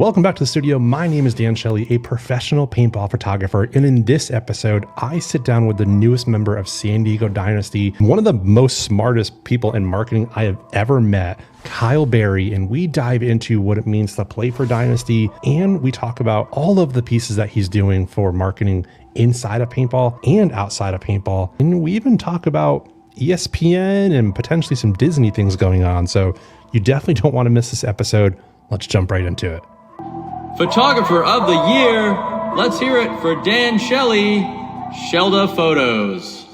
Welcome back to the studio. My name is danshelley, a professional paintball photographer, and in this episode, I sit down with the newest member of San Diego Dynasty, one of the most smartest people in marketing I have ever met, Kyle Berry, and we dive into what it means to play for Dynasty, and we talk about all of the pieces that he's doing for marketing inside of paintball and outside of paintball, and we even talk about ESPN and potentially some Disney things going on, so you definitely don't want to miss this episode. Let's jump right into it. Photographer of the Year, let's hear it for Dan Shelley, Shellda Photos.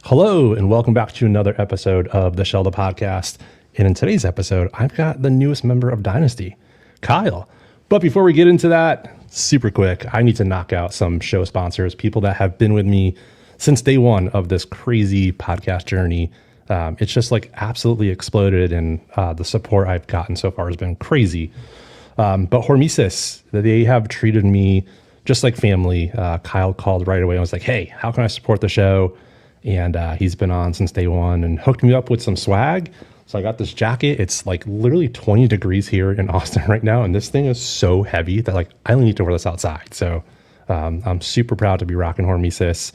Hello, and welcome back to another episode of the Shellda Podcast. And in today's episode, I've got the newest member of Dynasty, Kyle. But before we get into that, super quick, I need to knock out some show sponsors, people that have been with me since day one of this crazy podcast journey. It's just like absolutely exploded, and the support I've gotten so far has been crazy. But Hormesis, they have treated me just like family. Kyle called right away and was like, hey, how can I support the show? And he's been on since day one and hooked me up with some swag. So I got this jacket. It's like literally 20 degrees here in Austin right now. And this thing is so heavy that like I only need to wear this outside. So I'm super proud to be rocking Hormesis.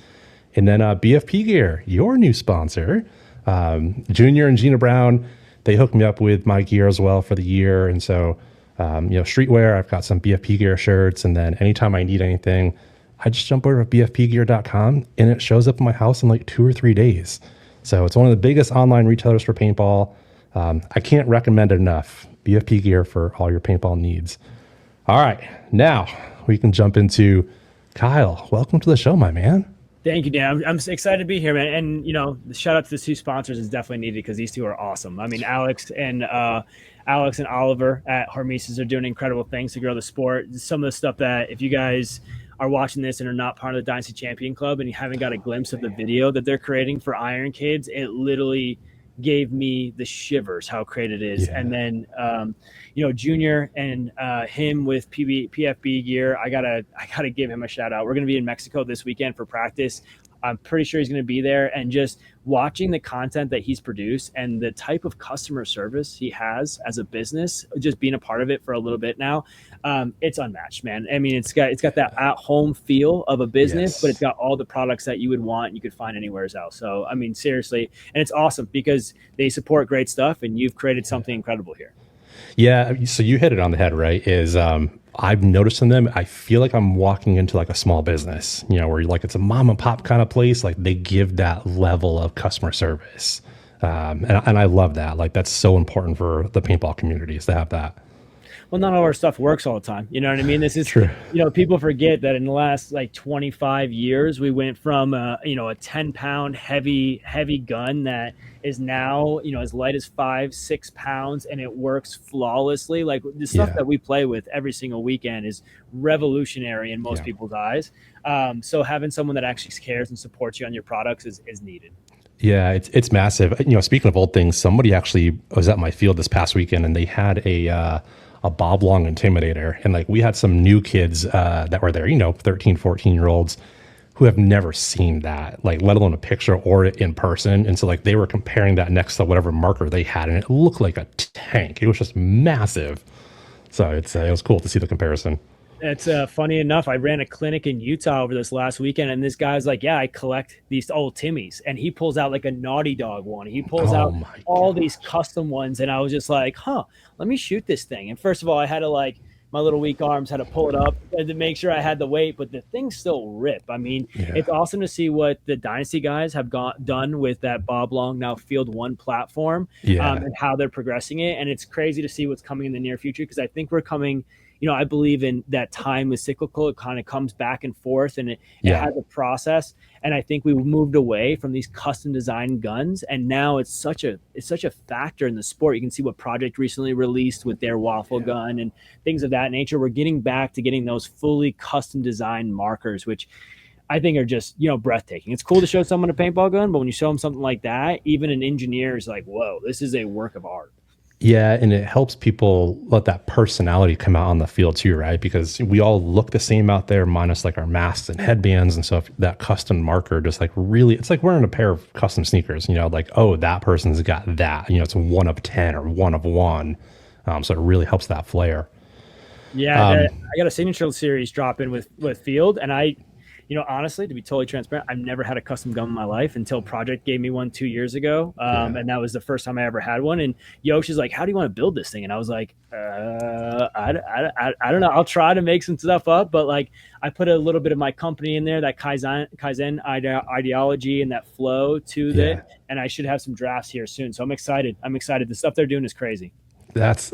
And then BFP Gear, your new sponsor, Junior and Gina Brown, they hooked me up with my gear as well for the year. And so, streetwear, I've got some BFP Gear shirts. And then anytime I need anything, I just jump over to bfpgear.com and it shows up in my house in like 2 or 3 days. So it's one of the biggest online retailers for paintball. I can't recommend it enough. BFP Gear for all your paintball needs. All right, now we can jump into Kyle. Welcome to the show, my man. Thank you, Dan. I'm excited to be here, man. And, the shout out to the two sponsors is definitely needed because these two are awesome. I mean, Alex and Oliver at Hormesis are doing incredible things to grow the sport. Some of the stuff that if you guys are watching this and are not part of the Dynasty Champion Club and you haven't got a glimpse of the video that they're creating for Iron Kids, it literally gave me the shivers how great it is. Yeah. And then, Junior and him with PFB gear, I gotta give him a shout out. We're going to be in Mexico this weekend for practice. I'm pretty sure he's going to be there, and just watching the content that he's produced and the type of customer service he has as a business, just being a part of it for a little bit now, it's unmatched, man. I mean, it's got that at-home feel of a business, yes, but it's got all the products that you would want and you could find anywhere else. So, I mean, seriously, and it's awesome because they support great stuff, and you've created something incredible here. Yeah, so you hit it on the head, right? I've noticed in them, I feel like I'm walking into like a small business, where like it's a mom and pop kind of place. Like they give that level of customer service. And I love that. Like that's so important for the paintball communities to have that. Well, not all our stuff works all the time. You know what I mean? This is true. People forget that in the last like 25 years, we went from a 10-pound heavy gun that is now, as light as 5-6 pounds, and it works flawlessly. Like the stuff that we play with every single weekend is revolutionary in most people's eyes. So having someone that actually cares and supports you on your products is needed. Yeah, it's massive. Speaking of old things, somebody actually was at my field this past weekend and they had a Bob Long Intimidator. And like we had some new kids that were there, 13, 14-year-olds who have never seen that, like let alone a picture or in person. And so like they were comparing that next to whatever marker they had, and it looked like a tank. It was just massive. So it was cool to see the comparison. It's funny enough, I ran a clinic in Utah over this last weekend, and this guy's like, I collect these old Timmies. And he pulls out like a Naughty Dog one. He pulls out all these custom ones. And I was just like, let me shoot this thing. And first of all, I had to my little weak arms had to pull it up to make sure I had the weight, but the thing still rip. I mean, It's awesome to see what the Dynasty guys have done with that Bob Long, now Field 1 platform, and how they're progressing it. And it's crazy to see what's coming in the near future, because I think we're coming – I believe in that time is cyclical. It kind of comes back and forth, and it has a process. And I think we moved away from these custom designed guns, and now it's such a factor in the sport. You can see what Project recently released with their waffle gun and things of that nature. We're getting back to getting those fully custom designed markers, which I think are just, breathtaking. It's cool to show someone a paintball gun, but when you show them something like that, even an engineer is like, whoa, this is a work of art. Yeah, and it helps people let that personality come out on the field too, right? Because we all look the same out there, minus like our masks and headbands and stuff. That custom marker just like really, it's like wearing a pair of custom sneakers, like, oh, that person's got that. It's 1 of 10 or 1 of 1. So it really helps that flair. Yeah, I got a signature series drop in with Field, and honestly, to be totally transparent, I've never had a custom gun in my life until Project gave me one 2 years ago. And that was the first time I ever had one. And Yoshi's like, how do you want to build this thing? And I was like, I don't know. I'll try to make some stuff up, but like I put a little bit of my company in there, that Kaizen ideology and that flow to it. And I should have some drafts here soon. So I'm excited. The stuff they're doing is crazy. That's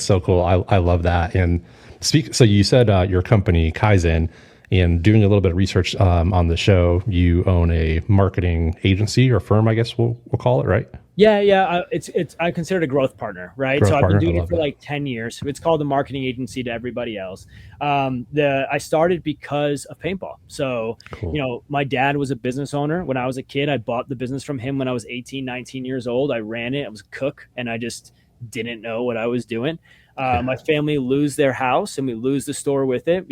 so cool. I love that. And so you said your company Kaizen, and doing a little bit of research on the show, you own a marketing agency or firm, I guess we'll call it, right? Yeah. It's I consider it a growth partner, right? Growth so partner. I've been doing it for like 10 years. It's called the marketing agency to everybody else. I started because of paintball. So, cool. My dad was a business owner. When I was a kid, I bought the business from him when I was 18, 19 years old. I ran it. I was a cook, and I just didn't know what I was doing. My family lose their house, and we lose the store with it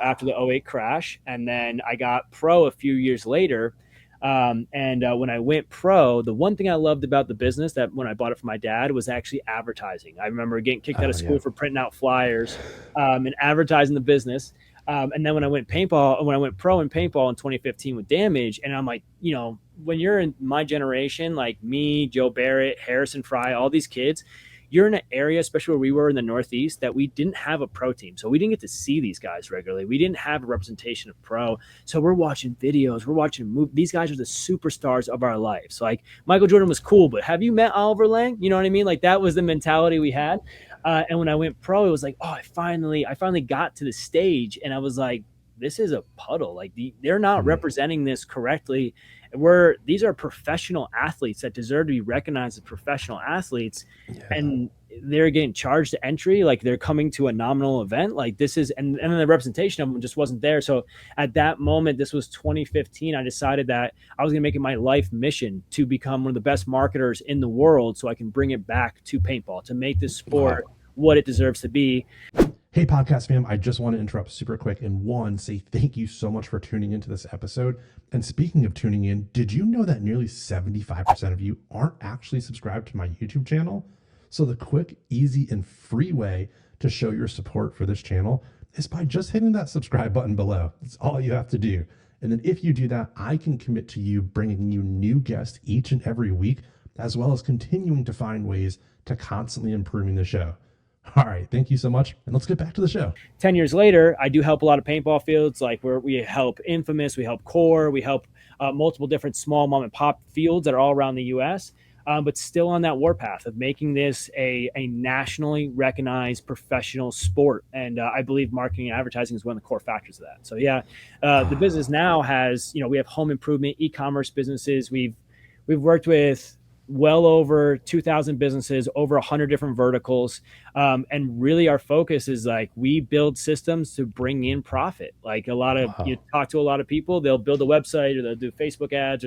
after the 2008 crash. And then I got pro a few years later. When I went pro, the one thing I loved about the business that when I bought it from my dad was actually advertising. I remember getting kicked out of school for printing out flyers and advertising the business. And then when I went pro in paintball in 2015 with Damage, and I'm like, when you're in my generation, like me, Joe Barrett, Harrison Fry, all these kids, you're in an area, especially where we were in the Northeast, that we didn't have a pro team. So we didn't get to see these guys regularly. We didn't have a representation of pro. So we're watching videos, we're watching movies. These guys are the superstars of our lives. Like Michael Jordan was cool, but have you met Oliver Lang? You know what I mean? Like that was the mentality we had. And when I went pro, it was like, I finally got to the stage, and I was like, this is a puddle. Like they're not representing this correctly. These are professional athletes that deserve to be recognized as professional athletes, and they're getting charged to entry. Like they're coming to a nominal event. Like this is, and then the representation of them just wasn't there. So at that moment, this was 2015. I decided that I was going to make it my life mission to become one of the best marketers in the world, so I can bring it back to paintball, to make this sport what it deserves to be. Hey, podcast fam, I just want to interrupt super quick and say thank you so much for tuning into this episode. And speaking of tuning in, did you know that nearly 75% of you aren't actually subscribed to my YouTube channel? So the quick, easy, and free way to show your support for this channel is by just hitting that subscribe button below. That's all you have to do. And then if you do that, I can commit to you bringing you new guests each and every week, as well as continuing to find ways to constantly improving the show. All right. Thank you so much. And let's get back to the show. 10 years later, I do help a lot of paintball fields, like where we help Infamous, we help Core, we help multiple different small mom and pop fields that are all around the U.S., but still on that warpath of making this a nationally recognized professional sport. And I believe marketing and advertising is one of the core factors of that. So the business now has, we have home improvement, e-commerce businesses. We've worked with well over 2,000 businesses, over 100 different verticals. And really our focus is like, we build systems to bring in profit. Like you talk to a lot of people, they'll build a website or they'll do Facebook ads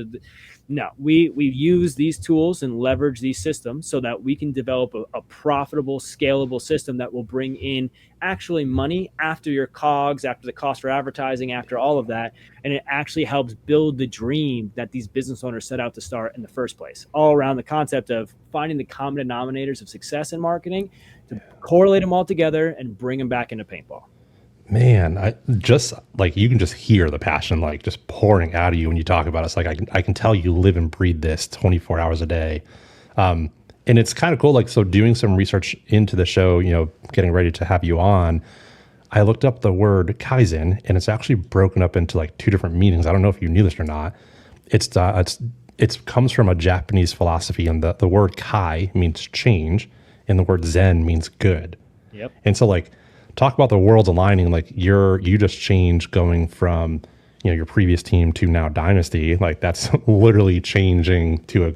no, we use these tools and leverage these systems so that we can develop a profitable, scalable system that will bring in actually money after your COGS, after the cost for advertising, after all of that. And it actually helps build the dream that these business owners set out to start in the first place, all around the concept of finding the common denominators of success in marketing, to correlate them all together and bring them back into paintball. Man, I just like, you can just hear the passion, like just pouring out of you when you talk about it. It's like, I can tell you live and breathe this 24 hours a day. And it's kind of cool. Like, so doing some research into the show, getting ready to have you on, I looked up the word Kaizen, and it's actually broken up into like 2 different meanings. I don't know if you knew this or not. It comes from a Japanese philosophy, and the word Kai means change, and the word Zen means good. Yep. And so like, talk about the worlds aligning. Like you just changed going from, your previous team to now Dynasty. Like that's literally changing to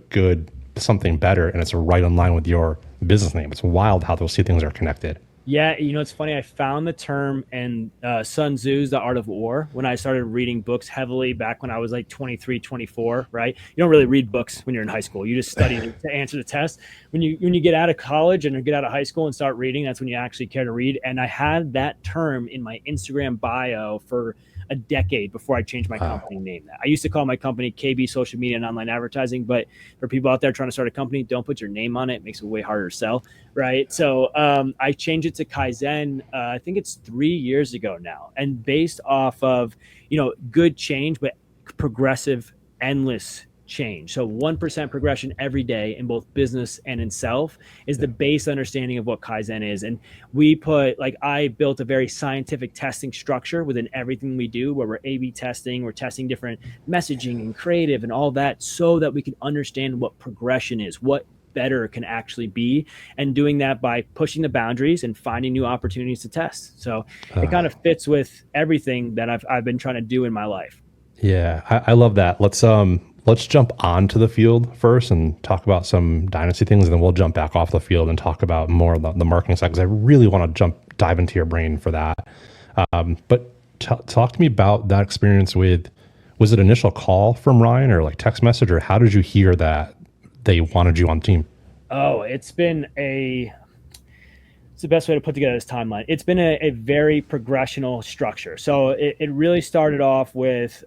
something better. And it's right in line with your business name. It's wild how those 2 things are connected. Yeah, it's funny. I found the term in Sun Tzu's The Art of War when I started reading books heavily back when I was like 23, 24, right? You don't really read books when you're in high school. You just study to answer the test. When you get out of college and you get out of high school and start reading, that's when you actually care to read. And I had that term in my Instagram bio for a decade before I changed my company name. I used to call my company KB Social Media and Online Advertising, but for people out there trying to start a company, don't put your name on it. It makes it way harder to sell, right? So I changed it to Kaizen. I think it's 3 years ago now, and based off of good change, but progressive, endless change. So 1% progression every day in both business and in self is the base understanding of what Kaizen is. And I built a very scientific testing structure within everything we do, where we're A/B testing, we're testing different messaging and creative and all that, so that we can understand what progression is, what better can actually be, and doing that by pushing the boundaries and finding new opportunities to test. So it kind of fits with everything that I've been trying to do in my life. Yeah, I love that. Let's jump onto the field first and talk about some Dynasty things, and then we'll jump back off the field and talk about more of the marketing side, because I really want to dive into your brain for that. But talk to me about that experience was it initial call from Ryan or like text message, or how did you hear that they wanted you on the team? Oh, it's the best way to put together this timeline. It's been a very progressional structure. So it really started off with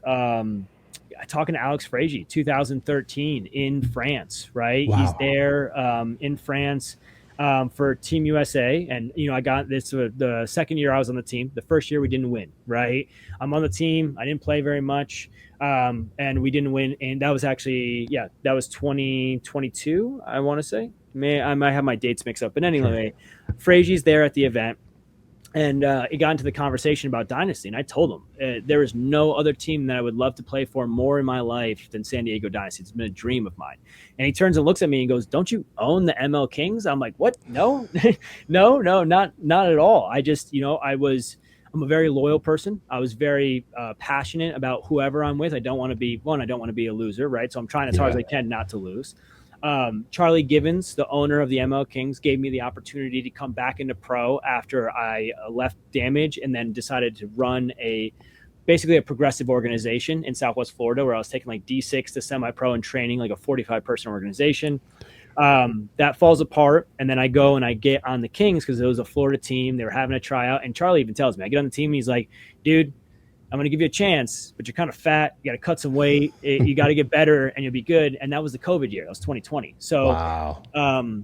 talking to Alex Frazier, 2013 in France, right? Wow. He's there in France for Team USA. And, I got this the second year I was on the team. The first year we didn't win, right? I'm on the team. I didn't play very much. And we didn't win. And that was actually, that was 2022, I want to say. I might have my dates mixed up. But anyway, Frazier's there at the event. And it got into the conversation about Dynasty. And I told him there is no other team that I would love to play for more in my life than San Diego Dynasty. It's been a dream of mine. And he turns and looks at me and goes, "Don't you own the ML Kings?" I'm like, "What? No, no, not at all. I just, I'm a very loyal person. I was very passionate about whoever I'm with. I don't want to be a loser, right? So I'm trying as hard as I can not to lose. Charlie Givens, the owner of the ML Kings, gave me the opportunity to come back into pro after I left Damage, and then decided to run basically a progressive organization in Southwest Florida, where I was taking like D6 to semi-pro and training like a 45-person organization. That falls apart, and then I go and I get on the Kings because it was a Florida team. They were having a tryout, and Charlie even tells me, I get on the team and he's like, "Dude, I'm going to give you a chance, but you're kind of fat. You got to cut some weight. You got to get better, and you'll be good." And that was the COVID year. That was 2020. So, wow,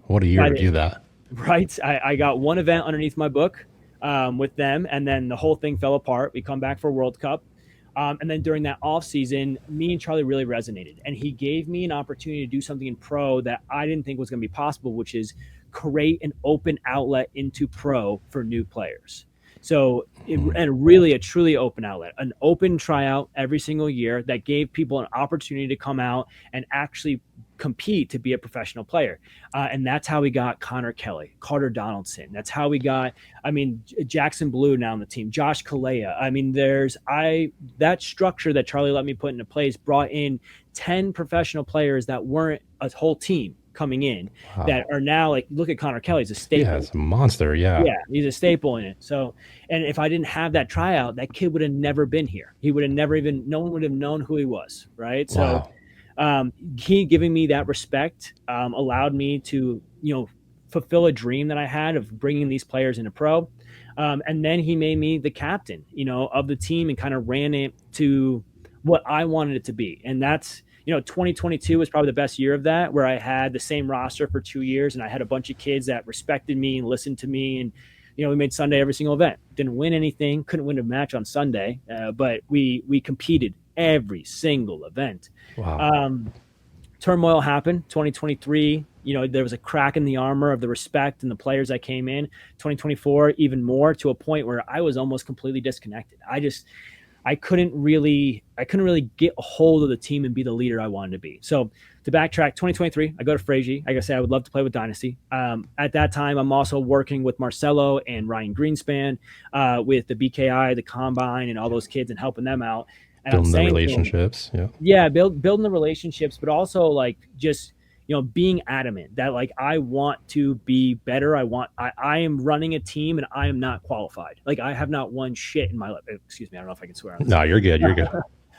what a year to do that. Right. I got one event underneath my book with them, and then the whole thing fell apart. We come back for World Cup. And then during that off season, me and Charlie really resonated, and he gave me an opportunity to do something in pro that I didn't think was going to be possible, which is create an open outlet into pro for new players. So and really a truly open outlet, an open tryout every single year that gave people an opportunity to come out and actually compete to be a professional player. And that's how we got Connor Kelly, Carter Donaldson. That's how we got, Jackson Blue now on the team, Josh Kalea. That structure that Charlie let me put into place brought in 10 professional players that weren't a whole team coming in. Wow. That are now, like, look at Connor Kelly. He's a staple. Yeah, it's a monster. Yeah, he's a staple in it. So, and if I didn't have that tryout, that kid would have never been here. He would have no one would have known who he was, right? Wow. So he giving me that respect allowed me to, fulfill a dream that I had of bringing these players into pro. And then he made me the captain, of the team, and kind of ran it to what I wanted it to be. And that's, 2022 was probably the best year of that, where I had the same roster for 2 years, and I had a bunch of kids that respected me and listened to me. And, we made Sunday every single event. Didn't win anything, couldn't win a match on Sunday, but we competed every single event. Wow. Turmoil happened. 2023, there was a crack in the armor of the respect and the players that came in. 2024, even more, to a point where I was almost completely disconnected. I couldn't really get a hold of the team and be the leader I wanted to be. So to backtrack, 2023, I go to Frazier. Like I said, I would love to play with Dynasty. At that time, I'm also working with Marcelo and Ryan Greenspan with the BKI, the Combine, and all those kids, and helping them out. And building the relationships. Yeah, building the relationships, but also, like, just being adamant that like I want to be better. I am running a team and I am not qualified. Like I have not won shit in my life. Excuse me, I don't know if I can swear on this. No, you're good. You're good.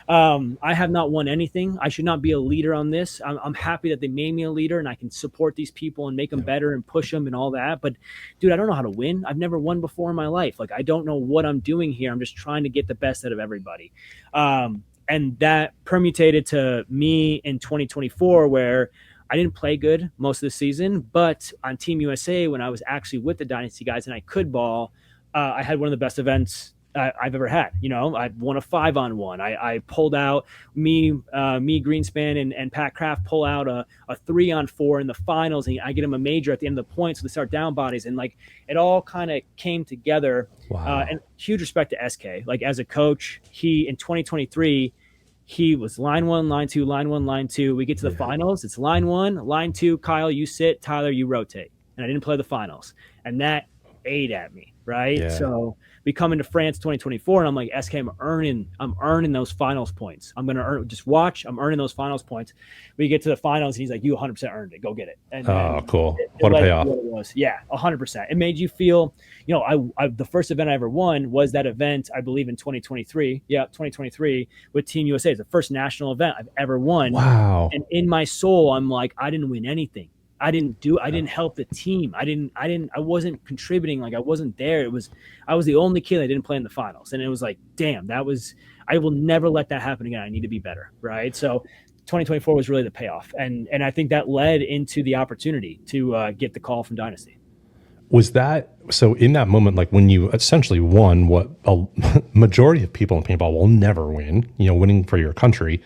I have not won anything. I should not be a leader on this. I'm happy that they made me a leader and I can support these people and make them better and push them and all that. But dude, I don't know how to win. I've never won before in my life. Like I don't know what I'm doing here. I'm just trying to get the best out of everybody. And that permutated to me in 2024 where I didn't play good most of the season, but on Team USA, when I was actually with the Dynasty guys and I could ball, I had one of the best events I've ever had. I won a 5-on-1. I pulled out me Greenspan and Pat Kraft pull out a 3-on-4 in the finals, and I get him a major at the end of the point. So they start down bodies, and like it all kind of came together. Wow. And huge respect to SK. Like as a coach, he in 2023. He was line 1, line 2, line 1, line 2. We get to the finals. It's line 1, line 2. Kyle, you sit. Tyler, you rotate. And I didn't play the finals. And that ate at me, right? Yeah. So we come into France 2024, and I'm like, SK, I'm earning those finals points. I'm going to earn. Just watch. I'm earning those finals points. We get to the finals, and he's like, you 100% earned it. Go get it. And Cool. What a payoff. What it was. Yeah, 100%. It made you feel, I the first event I ever won was that event, I believe in 2023. Yeah, 2023 with Team USA. It's the first national event I've ever won. Wow. And in my soul, I'm like, I didn't win anything. I didn't help the team. I wasn't contributing. Like I wasn't there. I was the only kid that didn't play in the finals. And it was like, damn, I will never let that happen again. I need to be better. Right. So 2024 was really the payoff. And I think that led into the opportunity to get the call from Dynasty. Was that, so in that moment, like when you essentially won what a majority of people in paintball will never win, winning for your country,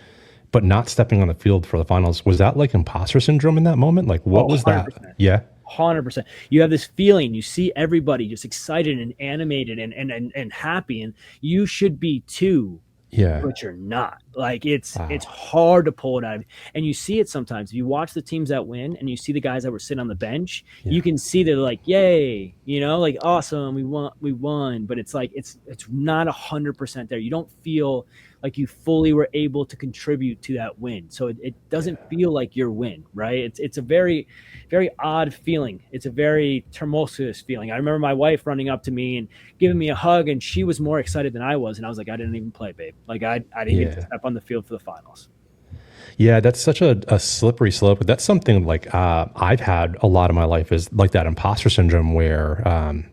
but not stepping on the field for the finals, was that like imposter syndrome in that moment? Like what was 100%. that? Yeah. 100%. You have this feeling, you see everybody just excited and animated and happy, and you should be too. Yeah. But you're not. Like it's hard to pull it out of you. And you see it sometimes. If you watch the teams that win and you see the guys that were sitting on the bench, you can see they're like, yay, like awesome, we won. But it's like it's not 100% there. You don't feel like you fully were able to contribute to that win. So it doesn't feel like your win, right? It's a very, very odd feeling. It's a very tumultuous feeling. I remember my wife running up to me and giving me a hug, and she was more excited than I was. And I was like, I didn't even play, babe. Like I didn't get to step on the field for the finals. Yeah, that's such a slippery slope. That's something like I've had a lot of my life is like that imposter syndrome where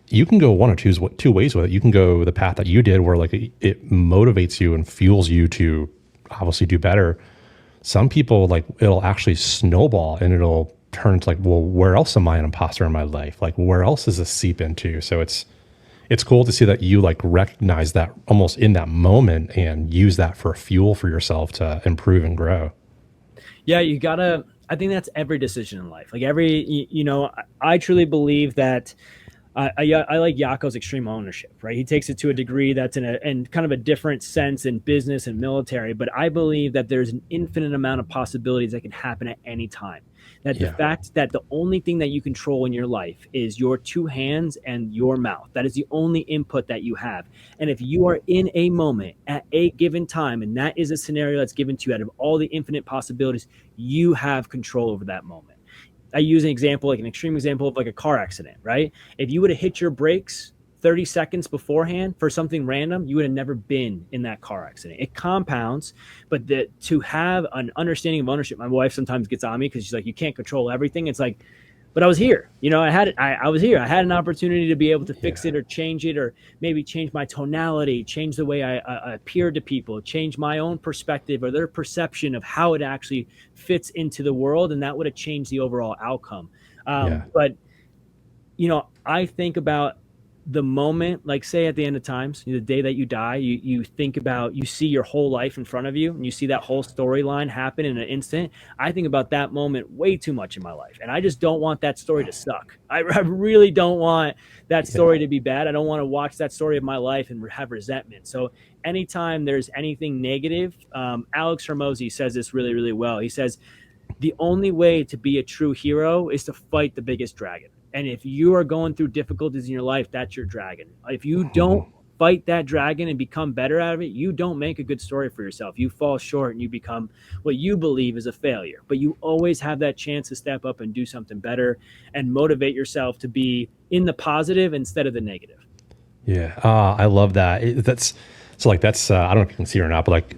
you can go one or two ways with it. You can go the path that you did where like it motivates you and fuels you to obviously do better. Some people, like it'll actually snowball and it'll turn to like, well, where else am I an imposter in my life? Like where else does this seep into? So it's cool to see that you like recognize that almost in that moment and use that for fuel for yourself to improve and grow. Yeah, I think that's every decision in life. Like I truly believe that I like Yako's extreme ownership, right? He takes it to a degree that's in kind of a different sense in business and military, but I believe that there's an infinite amount of possibilities that can happen at any time. That the fact that the only thing that you control in your life is your two hands and your mouth. That is the only input that you have. And if you are in a moment at a given time, and that is a scenario that's given to you out of all the infinite possibilities, you have control over that moment. I use an extreme example of like a car accident, right? If you would have hit your brakes 30 seconds beforehand for something random, you would have never been in that car accident. It compounds, but to have an understanding of ownership, my wife sometimes gets on me because she's like, you can't control everything. It's like, but I was here, I was here. I had an opportunity to be able to fix it or change it, or maybe change my tonality, change the way I appeared to people, change my own perspective or their perception of how it actually fits into the world. And that would have changed the overall outcome. But, I think about the moment, like say at the end of times, the day that you die, you think about, you see your whole life in front of you and you see that whole storyline happen in an instant. I think about that moment way too much in my life. And I just don't want that story to suck. I really don't want that story to be bad. I don't want to watch that story of my life and have resentment. So anytime there's anything negative, Alex Hormozy says this really, really well. He says, the only way to be a true hero is to fight the biggest dragon. And if you are going through difficulties in your life, that's your dragon. If you don't fight that dragon and become better out of it, you don't make a good story for yourself. You fall short and you become what you believe is a failure. But you always have that chance to step up and do something better and motivate yourself to be in the positive instead of the negative. Yeah. I love that. That's I don't know if you can see it or not, but like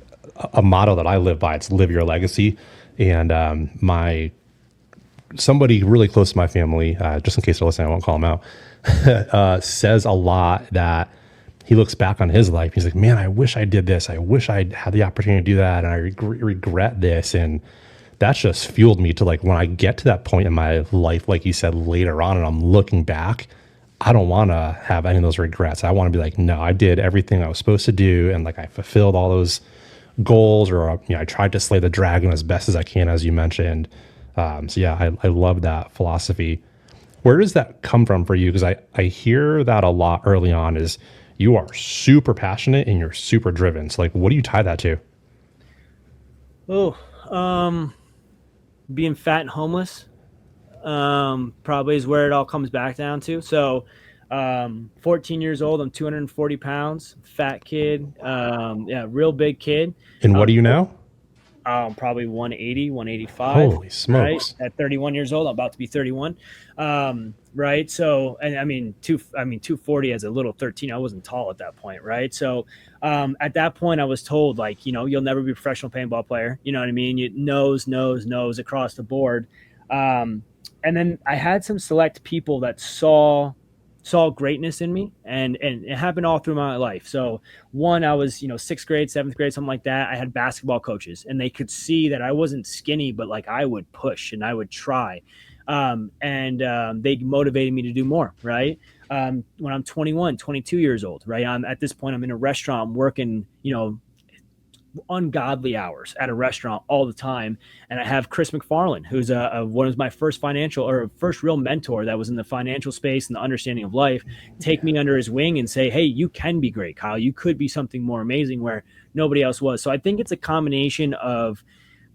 a motto that I live by, it's live your legacy. And somebody really close to my family, just in case they're listening, I won't call them out, says a lot that he looks back on his life. He's like, man, I wish I did this. I wish I had the opportunity to do that. And I regret this. And that's just fueled me to, like, when I get to that point in my life, like you said, later on, and I'm looking back, I don't want to have any of those regrets. I want to be like, no, I did everything I was supposed to do. And like, I fulfilled all those goals, or, I tried to slay the dragon as best as I can, as you mentioned. So yeah, I love that philosophy. Where does that come from for you? Because I hear that a lot early on, is you are super passionate and you're super driven. So like, what do you tie that to? Being fat and homeless. Probably is where it all comes back down to. So 14 years old, I'm 240 pounds, fat kid, real big kid. And what do you now? Probably 180, 185. Holy smokes. Right? At 31 years old, I'm about to be 31. Right. So, and I mean, 240 as a little 13, I wasn't tall at that point. Right. So, at that point I was told, like, you'll never be a professional paintball player. You know what I mean? Nose across the board. And then I had some select people that saw greatness in me, and it happened all through my life. So one, I was, 6th grade, 7th grade, something like that. I had basketball coaches, and they could see that I wasn't skinny, but like I would push and I would try. They motivated me to do more. Right. When I'm 21, 22 years old, right. At this point, I'm in a restaurant, I'm working, ungodly hours at a restaurant all the time. And I have Chris McFarland, who's one of my first real mentor that was in the financial space and the understanding of life, take me under his wing and say, hey, you can be great, Kyle. You could be something more amazing where nobody else was. So I think it's a combination of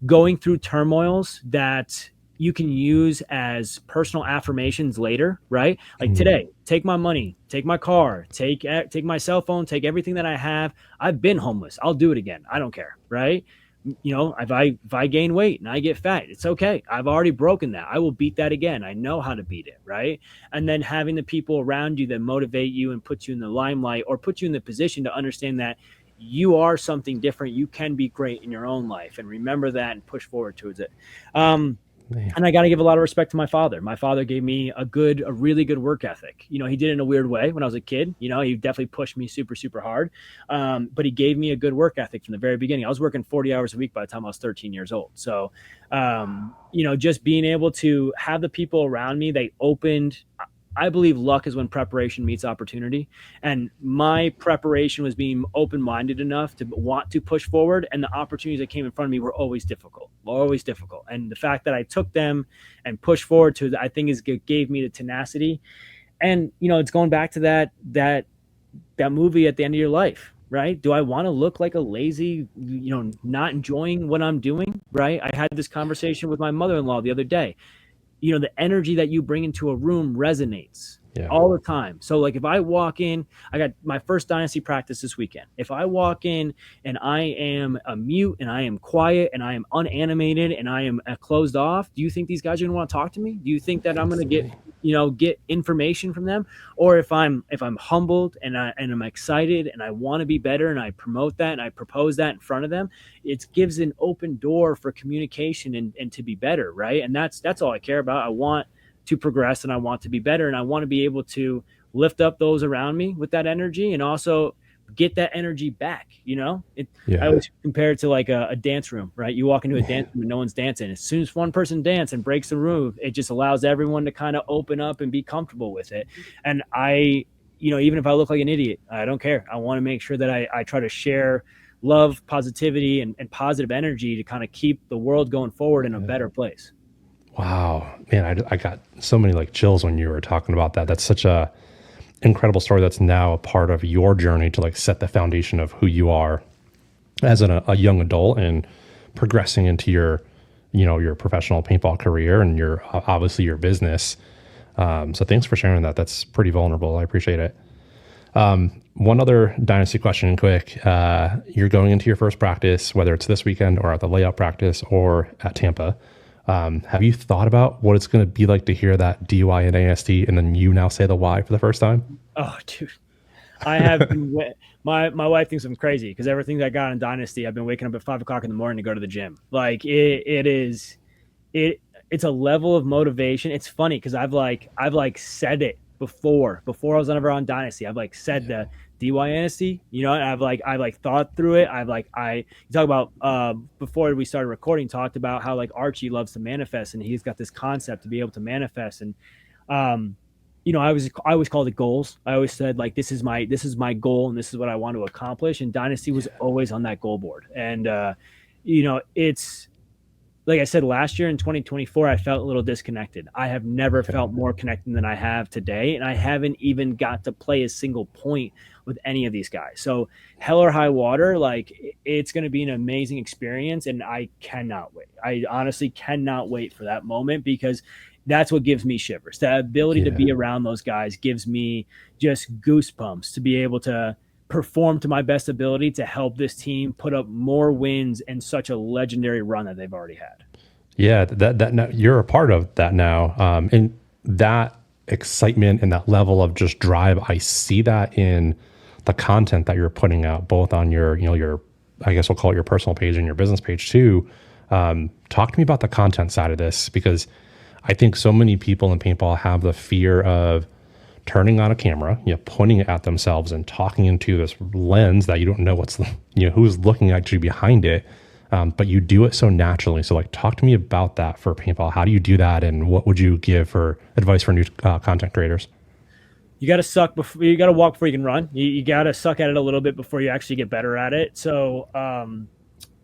going through turmoils that you can use as personal affirmations later, right? Like today, take my money, take my car, take my cell phone, take everything that I have. I've been homeless. I'll do it again. I don't care, right? If I gain weight and I get fat, it's okay. I've already broken that. I will beat that again. I know how to beat it, right? And then having the people around you that motivate you and put you in the limelight, or put you in the position to understand that you are something different. You can be great in your own life, and remember that and push forward towards it. And I got to give a lot of respect to my father. My father gave me a really good work ethic. He did it in a weird way when I was a kid. He definitely pushed me super, super hard. But he gave me a good work ethic from the very beginning. I was working 40 hours a week by the time I was 13 years old. So, just being able to have the people around me, they opened. I believe luck is when preparation meets opportunity. And my preparation was being open-minded enough to want to push forward. And the opportunities that came in front of me were always difficult. And the fact that I took them and pushed forward to it, I think gave me the tenacity. And, it's going back to that movie At the End of Your Life, right? Do I want to look like a lazy, not enjoying what I'm doing? Right. I had this conversation with my mother-in-law the other day. The energy that you bring into a room resonates all the time. So like if I walk in, I got my first Dynasty practice this weekend. If I walk in and I am a mute and I am quiet and I am unanimated and I am closed off, do you think these guys are going to want to talk to me? Do you think that I'm going to get information from them? Or if I'm humbled and I'm excited and I want to be better and I promote that and I propose that in front of them, it gives an open door for communication and to be better, right? And that's all I care about. I want to progress and I want to be better, and I want to be able to lift up those around me with that energy and also get that energy back. I always compare it to like a dance room, right? You walk into a dance room and no one's dancing. As soon as one person dances and breaks the room, it just allows everyone to kind of open up and be comfortable with it. And even if I look like an idiot, I don't care. I want to make sure that I try to share love, positivity, and positive energy to kind of keep the world going forward in a better place. Wow, man, I got so many like chills when you were talking about that. That's such a incredible story that's now a part of your journey to like set the foundation of who you are as a young adult and progressing into your professional paintball career and obviously your business. So thanks for sharing that. That's pretty vulnerable. I appreciate it. One other Dynasty question quick. You're going into your first practice, whether it's this weekend or at the layout practice or at Tampa. Have you thought about what it's going to be like to hear that DYNAST and then you now say the Y for the first time? Oh, dude. I have been, my wife thinks I'm crazy because everything that I got in Dynasty, I've been waking up at 5 o'clock in the morning to go to the gym. Like it's a level of motivation. It's funny because I've said it before I was ever on Dynasty. I've said the DYNAST, and I've thought through it. You talk about before we started recording, talked about how Archie loves to manifest and he's got this concept to be able to manifest. And I always called it goals. I always said this is my goal and this is what I want to accomplish. And Dynasty was always on that goal board. And it's like I said, last year in 2024, I felt a little disconnected. I have never felt more connected than I have today. And I haven't even got to play a single point with any of these guys. So hell or high water, it's going to be an amazing experience. And I cannot wait. I honestly cannot wait for that moment because that's what gives me shivers. The ability to be around those guys gives me just goosebumps to be able to perform to my best ability to help this team put up more wins and such a legendary run that they've already had. Yeah, that now, you're a part of that now. And that excitement and that level of just drive, I see that in the content that you're putting out, both on your, I guess we'll call it your personal page and your business page too. Talk to me about the content side of this, because I think so many people in paintball have the fear of turning on a camera, pointing it at themselves and talking into this lens that you don't know who's looking at you behind it. But you do it so naturally. So talk to me about that for paintball. How do you do that? And what would you give for advice for new content creators? You got to suck before you got to walk before you can run. You got to suck at it a little bit before you actually get better at it. So,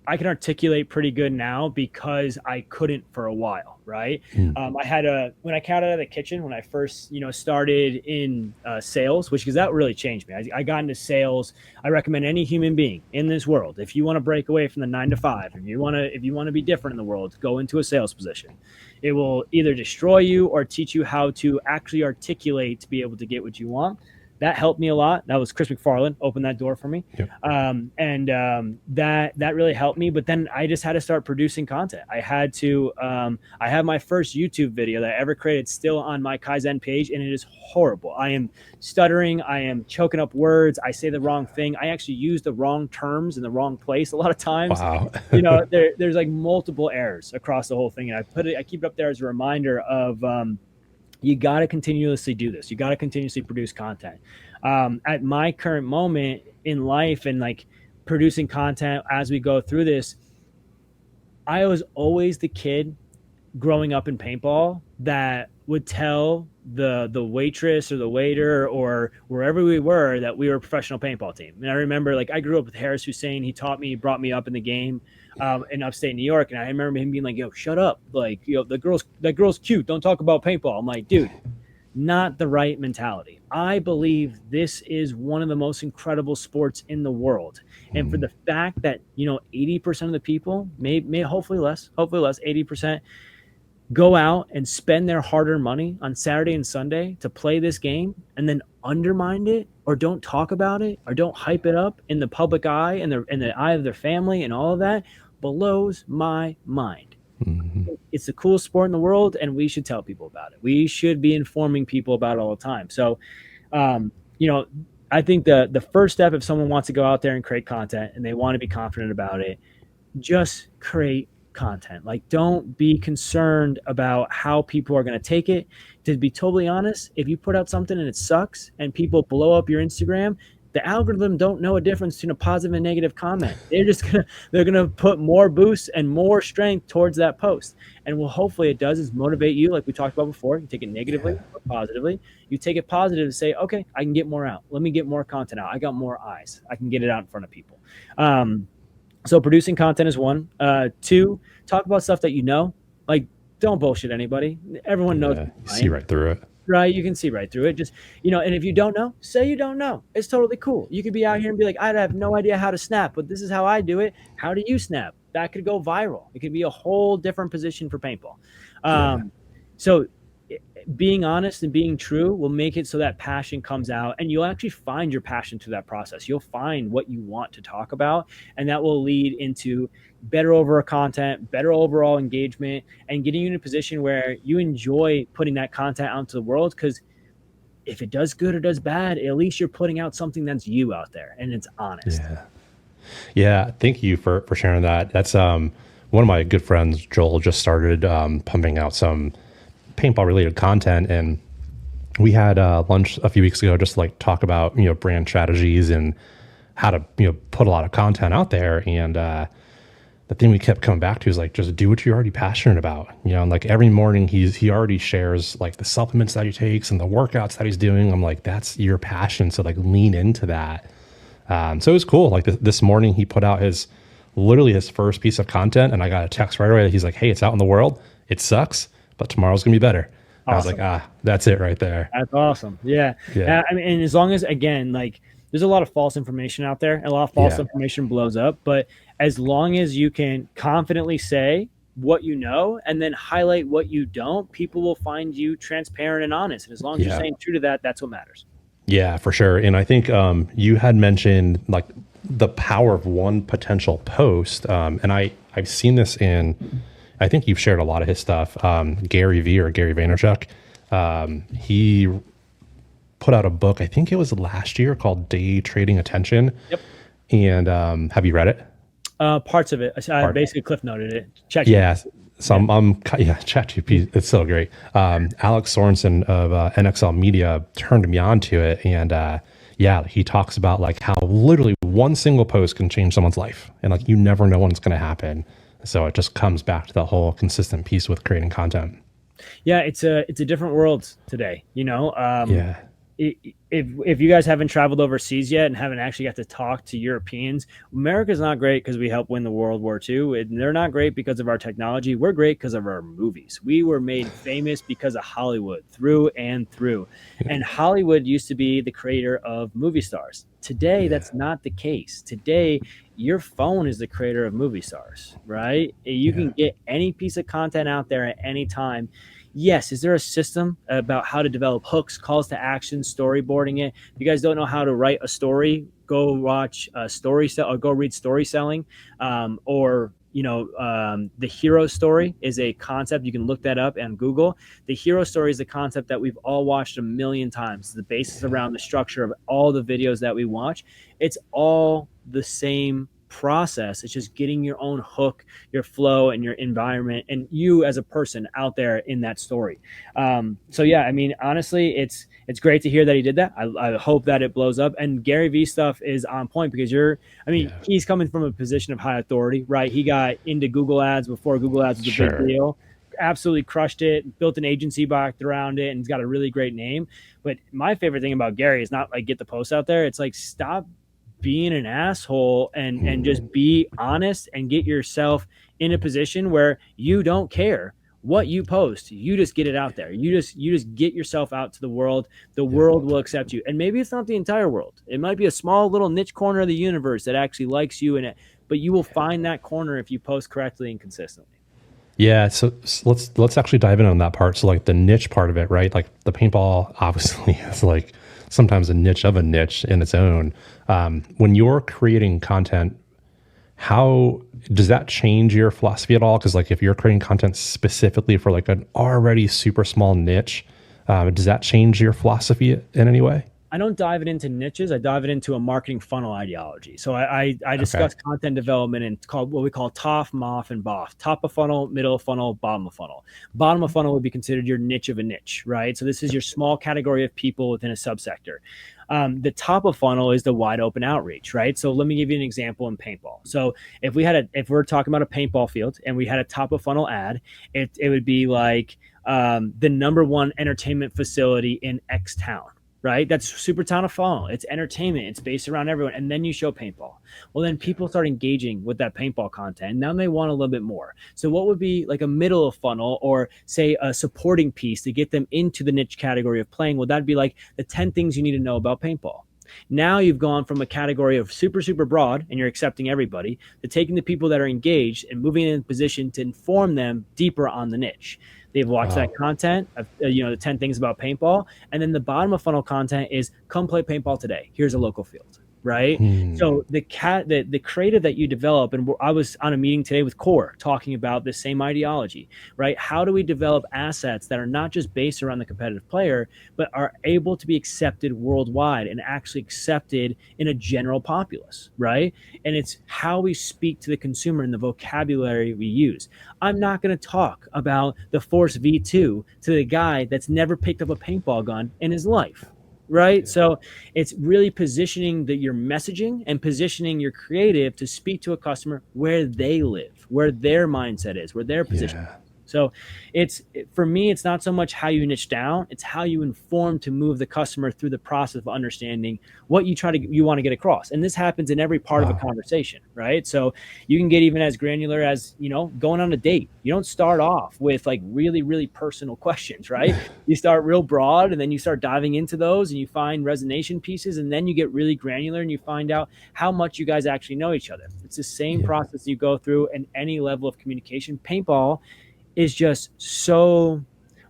I can articulate pretty good now because I couldn't for a while, right? When I came out of the kitchen, when I first, started in sales, because that really changed me. I got into sales. I recommend any human being in this world, if you want to break away from the 9 to 5, if you want to be different in the world, go into a sales position. It will either destroy you or teach you how to actually articulate to be able to get what you want. That helped me a lot. That was Chris McFarland opened that door for me. Yep. That really helped me. But then I just had to start producing content. I had to, I have my first YouTube video that I ever created still on my Kaizen page, and it is horrible. I am stuttering. I am choking up words. I say the wrong thing. I actually use the wrong terms in the wrong place a lot of times. Wow. There's multiple errors across the whole thing. And I keep it up there as a reminder of, you got to continuously do this. You got to continuously produce content. At my current moment in life and producing content as we go through this, I was always the kid growing up in paintball that would tell the waitress or the waiter or wherever we were that we were a professional paintball team. And I remember I grew up with Harris Hussein. He brought me up in the game in upstate New York. And I remember him being yo, shut up. That girl's cute. Don't talk about paintball. I'm like, dude, not the right mentality. I believe this is one of the most incredible sports in the world. And for the fact that, 80% of the people, may hopefully less, 80%, go out and spend their hard-earned money on Saturday and Sunday to play this game and then undermine it or don't talk about it or don't hype it up in the public eye and in the eye of their family and all of that blows my mind. Mm-hmm. It's the coolest sport in the world, and we should tell people about it. We should be informing people about it all the time. So, I think the first step, if someone wants to go out there and create content and they want to be confident about it, just create content. Don't be concerned about how people are going to take it. To be totally honest, if you put out something and it sucks and people blow up your Instagram, the algorithm don't know a difference between a positive and negative comment. They're gonna put more boost and more strength towards that post. And what hopefully it does is motivate you, like we talked about before. You take it negatively or positively. You take it positive and say, okay, I can get more out. Let me get more content out. I got more eyes. I can get it out in front of people. So producing content is one. Two, talk about stuff that don't bullshit anybody. Everyone knows. See right through it. Right, you can see right through it. Just, and if you don't know, say you don't know. It's totally cool. You could be out here and be like, I have no idea how to snap, but this is how I do it. How do you snap? That could go viral. It could be a whole different position for paintball. So being honest and being true will make it so that passion comes out, and you'll actually find your passion through that process. You'll find what you want to talk about, and that will lead into better overall content, better overall engagement, and getting you in a position where you enjoy putting that content out into the world. Because if it does good or does bad, at least you're putting out something that's you out there and it's honest. Yeah. Thank you for sharing that. That's one of my good friends, Joel, just started pumping out some paintball related content, and we had lunch a few weeks ago just to like talk about brand strategies and how to put a lot of content out there. And the thing we kept coming back to is like, just do what you're already passionate about. And like every morning he already shares like the supplements that he takes and the workouts that he's doing. I'm like, that's your passion, so like lean into that. So it was cool. Like this morning he put out literally his first piece of content, and I got a text right away that he's like, hey, it's out in the world. It sucks, but tomorrow's gonna be better. Awesome. I was like, that's it right there. That's awesome. Yeah. I mean, and as long as, again, like there's a lot of false information out there, and a lot of false information blows up, but as long as you can confidently say what you know and then highlight what you don't, people will find you transparent and honest. And as long as you're staying true to that, that's what matters. Yeah, for sure. And I think you had mentioned like the power of one potential post. And I've seen this I think you've shared a lot of his stuff. Gary V or Gary Vaynerchuk, he put out a book, I think it was last year, called Day Trading Attention. Yep. And have you read it? Parts of it. I basically cliff noted it. Check. Yeah. So ChatGPT, it's so great. Alex Sorensen of NXL Media turned me on to it. And he talks about like how literally one single post can change someone's life. And like, you never know when it's going to happen. So it just comes back to the whole consistent piece with creating content. Yeah, it's a different world today. If you guys haven't traveled overseas yet and haven't actually got to talk to Europeans, America's not great because we helped win the World War II. And they're not great because of our technology. We're great because of our movies. We were made famous because of Hollywood through and through. And Hollywood used to be the creator of movie stars. Today, that's not the case. Today, your phone is the creator of movie stars, right? You can get any piece of content out there at any time. Yes, is there a system about how to develop hooks, calls to action, storyboarding it? If you guys don't know how to write a story, go watch or go read Story Selling, the hero story is a concept. You can look that up on Google. The hero story is a concept that we've all watched a million times. It's the basis around the structure of all the videos that we watch. It's all the same process. It's just getting your own hook, your flow, and your environment, and you as a person out there in that story. I mean, honestly, it's great to hear that he did that. I hope that it blows up. And Gary V stuff is on point because he's coming from a position of high authority, right? He got into Google Ads before Google Ads was a big deal. Absolutely crushed it, built an agency back around it, and he's got a really great name. But my favorite thing about Gary is not like get the post out there. It's like, stop being an asshole and just be honest and get yourself in a position where you don't care what you post. You just get it out there. You just get yourself out to the world. The world will accept you. And maybe it's not the entire world. It might be a small little niche corner of the universe that actually likes you in it, but you will find that corner if you post correctly and consistently. Yeah. So let's actually dive in on that part. So like the niche part of it, right? Like the paintball obviously is like sometimes a niche of a niche in its own. When you're creating content, how does that change your philosophy at all? Because like if you're creating content specifically for like an already super small niche, does that change your philosophy in any way? I don't dive it into niches. I dive it into a marketing funnel ideology. So I discuss content development in what we call TOF, MOF, and BOF. Top of funnel, middle of funnel, bottom of funnel. Bottom of funnel would be considered your niche of a niche, right? So this is your small category of people within a subsector. The top of funnel is the wide open outreach, right? So let me give you an example in paintball. So if we're talking about a paintball field and we had a top of funnel ad, it would be like the number one entertainment facility in X town. Right? That's super top of funnel. It's entertainment. It's based around everyone. And then you show paintball. Well, then people start engaging with that paintball content. Now they want a little bit more. So what would be like a middle of funnel or say a supporting piece to get them into the niche category of playing? Well, that'd be like the 10 things you need to know about paintball. Now you've gone from a category of super, super broad and you're accepting everybody to taking the people that are engaged and moving in a position to inform them deeper on the niche. They've watched that content, the 10 things about paintball. And then the bottom of funnel content is come play paintball today. Here's a local field. Right. So the creative that you develop, and I was on a meeting today with Core talking about the same ideology, right? How do we develop assets that are not just based around the competitive player, but are able to be accepted worldwide and actually accepted in a general populace, right? And it's how we speak to the consumer and the vocabulary we use. I'm not going to talk about the Force V2 to the guy that's never picked up a paintball gun in his life. Right. So it's really positioning your messaging and positioning your creative to speak to a customer where they live, where their mindset is, where their position is. So for me, it's not so much how you niche down, it's how you inform to move the customer through the process of understanding what you want to get across. And this happens in every part of a conversation, right? So you can get even as granular as, going on a date. You don't start off with like really, really personal questions, right? You start real broad and then you start diving into those and you find resonation pieces, and then you get really granular and you find out how much you guys actually know each other. It's the same process you go through in any level of communication. Paintball is just so,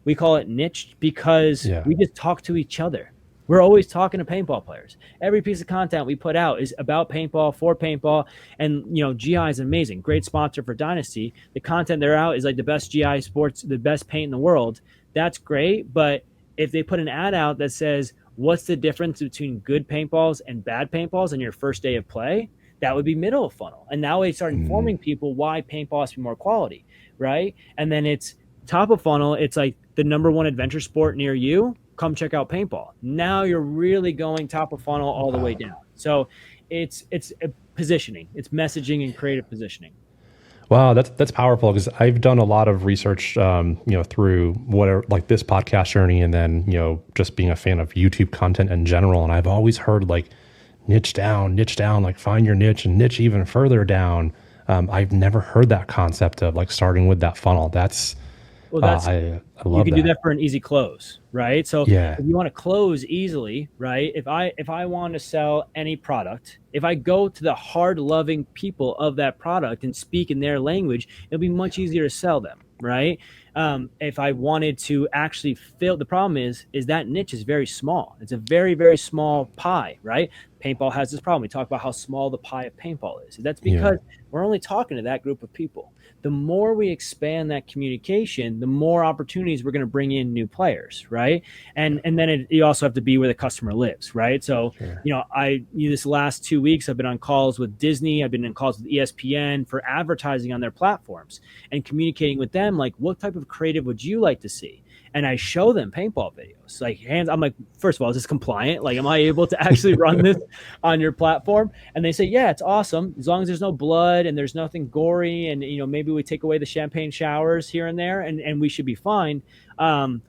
we call it niche because we just talk to each other. We're always talking to paintball players. Every piece of content we put out is about paintball, for paintball. And, GI is amazing. Great sponsor for Dynasty. The content they're out is like the best GI sports, the best paint in the world. That's great. But if they put an ad out that says, what's the difference between good paintballs and bad paintballs on your first day of play? That would be middle of funnel. And now we start informing people why paintball has to be more quality. Right. And then it's top of funnel. It's like the number one adventure sport near you. Come check out paintball. Now you're really going top of funnel all the way down. So it's positioning, it's messaging and creative positioning. Wow, that's powerful, because I've done a lot of research, through whatever, like this podcast journey, and then just being a fan of YouTube content in general. And I've always heard like niche down, like find your niche and niche even further down. I've never heard that concept of like starting with that funnel. I love you can do that for an easy close, right? So if you want to close easily, right? If I want to sell any product, if I go to the hard loving people of that product and speak in their language, it'll be much easier to sell them, right? If I wanted to actually fill, the problem is that niche is very small. It's a very, very small pie, right? Paintball has this problem. We talk about how small the pie of paintball is. That's because we're only talking to that group of people. The more we expand that communication, the more opportunities we're going to bring in new players, right? And then you also have to be where the customer lives, right? So, this last 2 weeks, I've been on calls with Disney. I've been in calls with ESPN for advertising on their platforms and communicating with them, like, what type of creative would you like to see? And I show them paintball videos, like I'm like, first of all, is this compliant? Like, am I able to actually run this on your platform? And they say, yeah, it's awesome. As long as there's no blood and there's nothing gory. And, maybe we take away the champagne showers here and there and we should be fine. And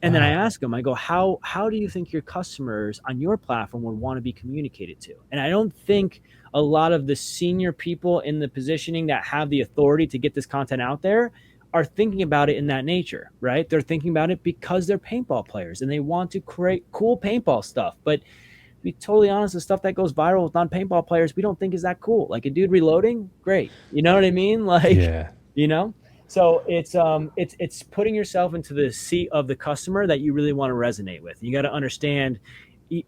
then I ask them, I go, how do you think your customers on your platform would want to be communicated to? And I don't think a lot of the senior people in the positioning that have the authority to get this content out there are thinking about it in that nature, right? They're thinking about it because they're paintball players and they want to create cool paintball stuff. But to be totally honest, the stuff that goes viral with non-paintball players, we don't think is that cool. Like a dude reloading, great. You know what I mean? Like, So it's putting yourself into the seat of the customer that you really want to resonate with. You got to understand.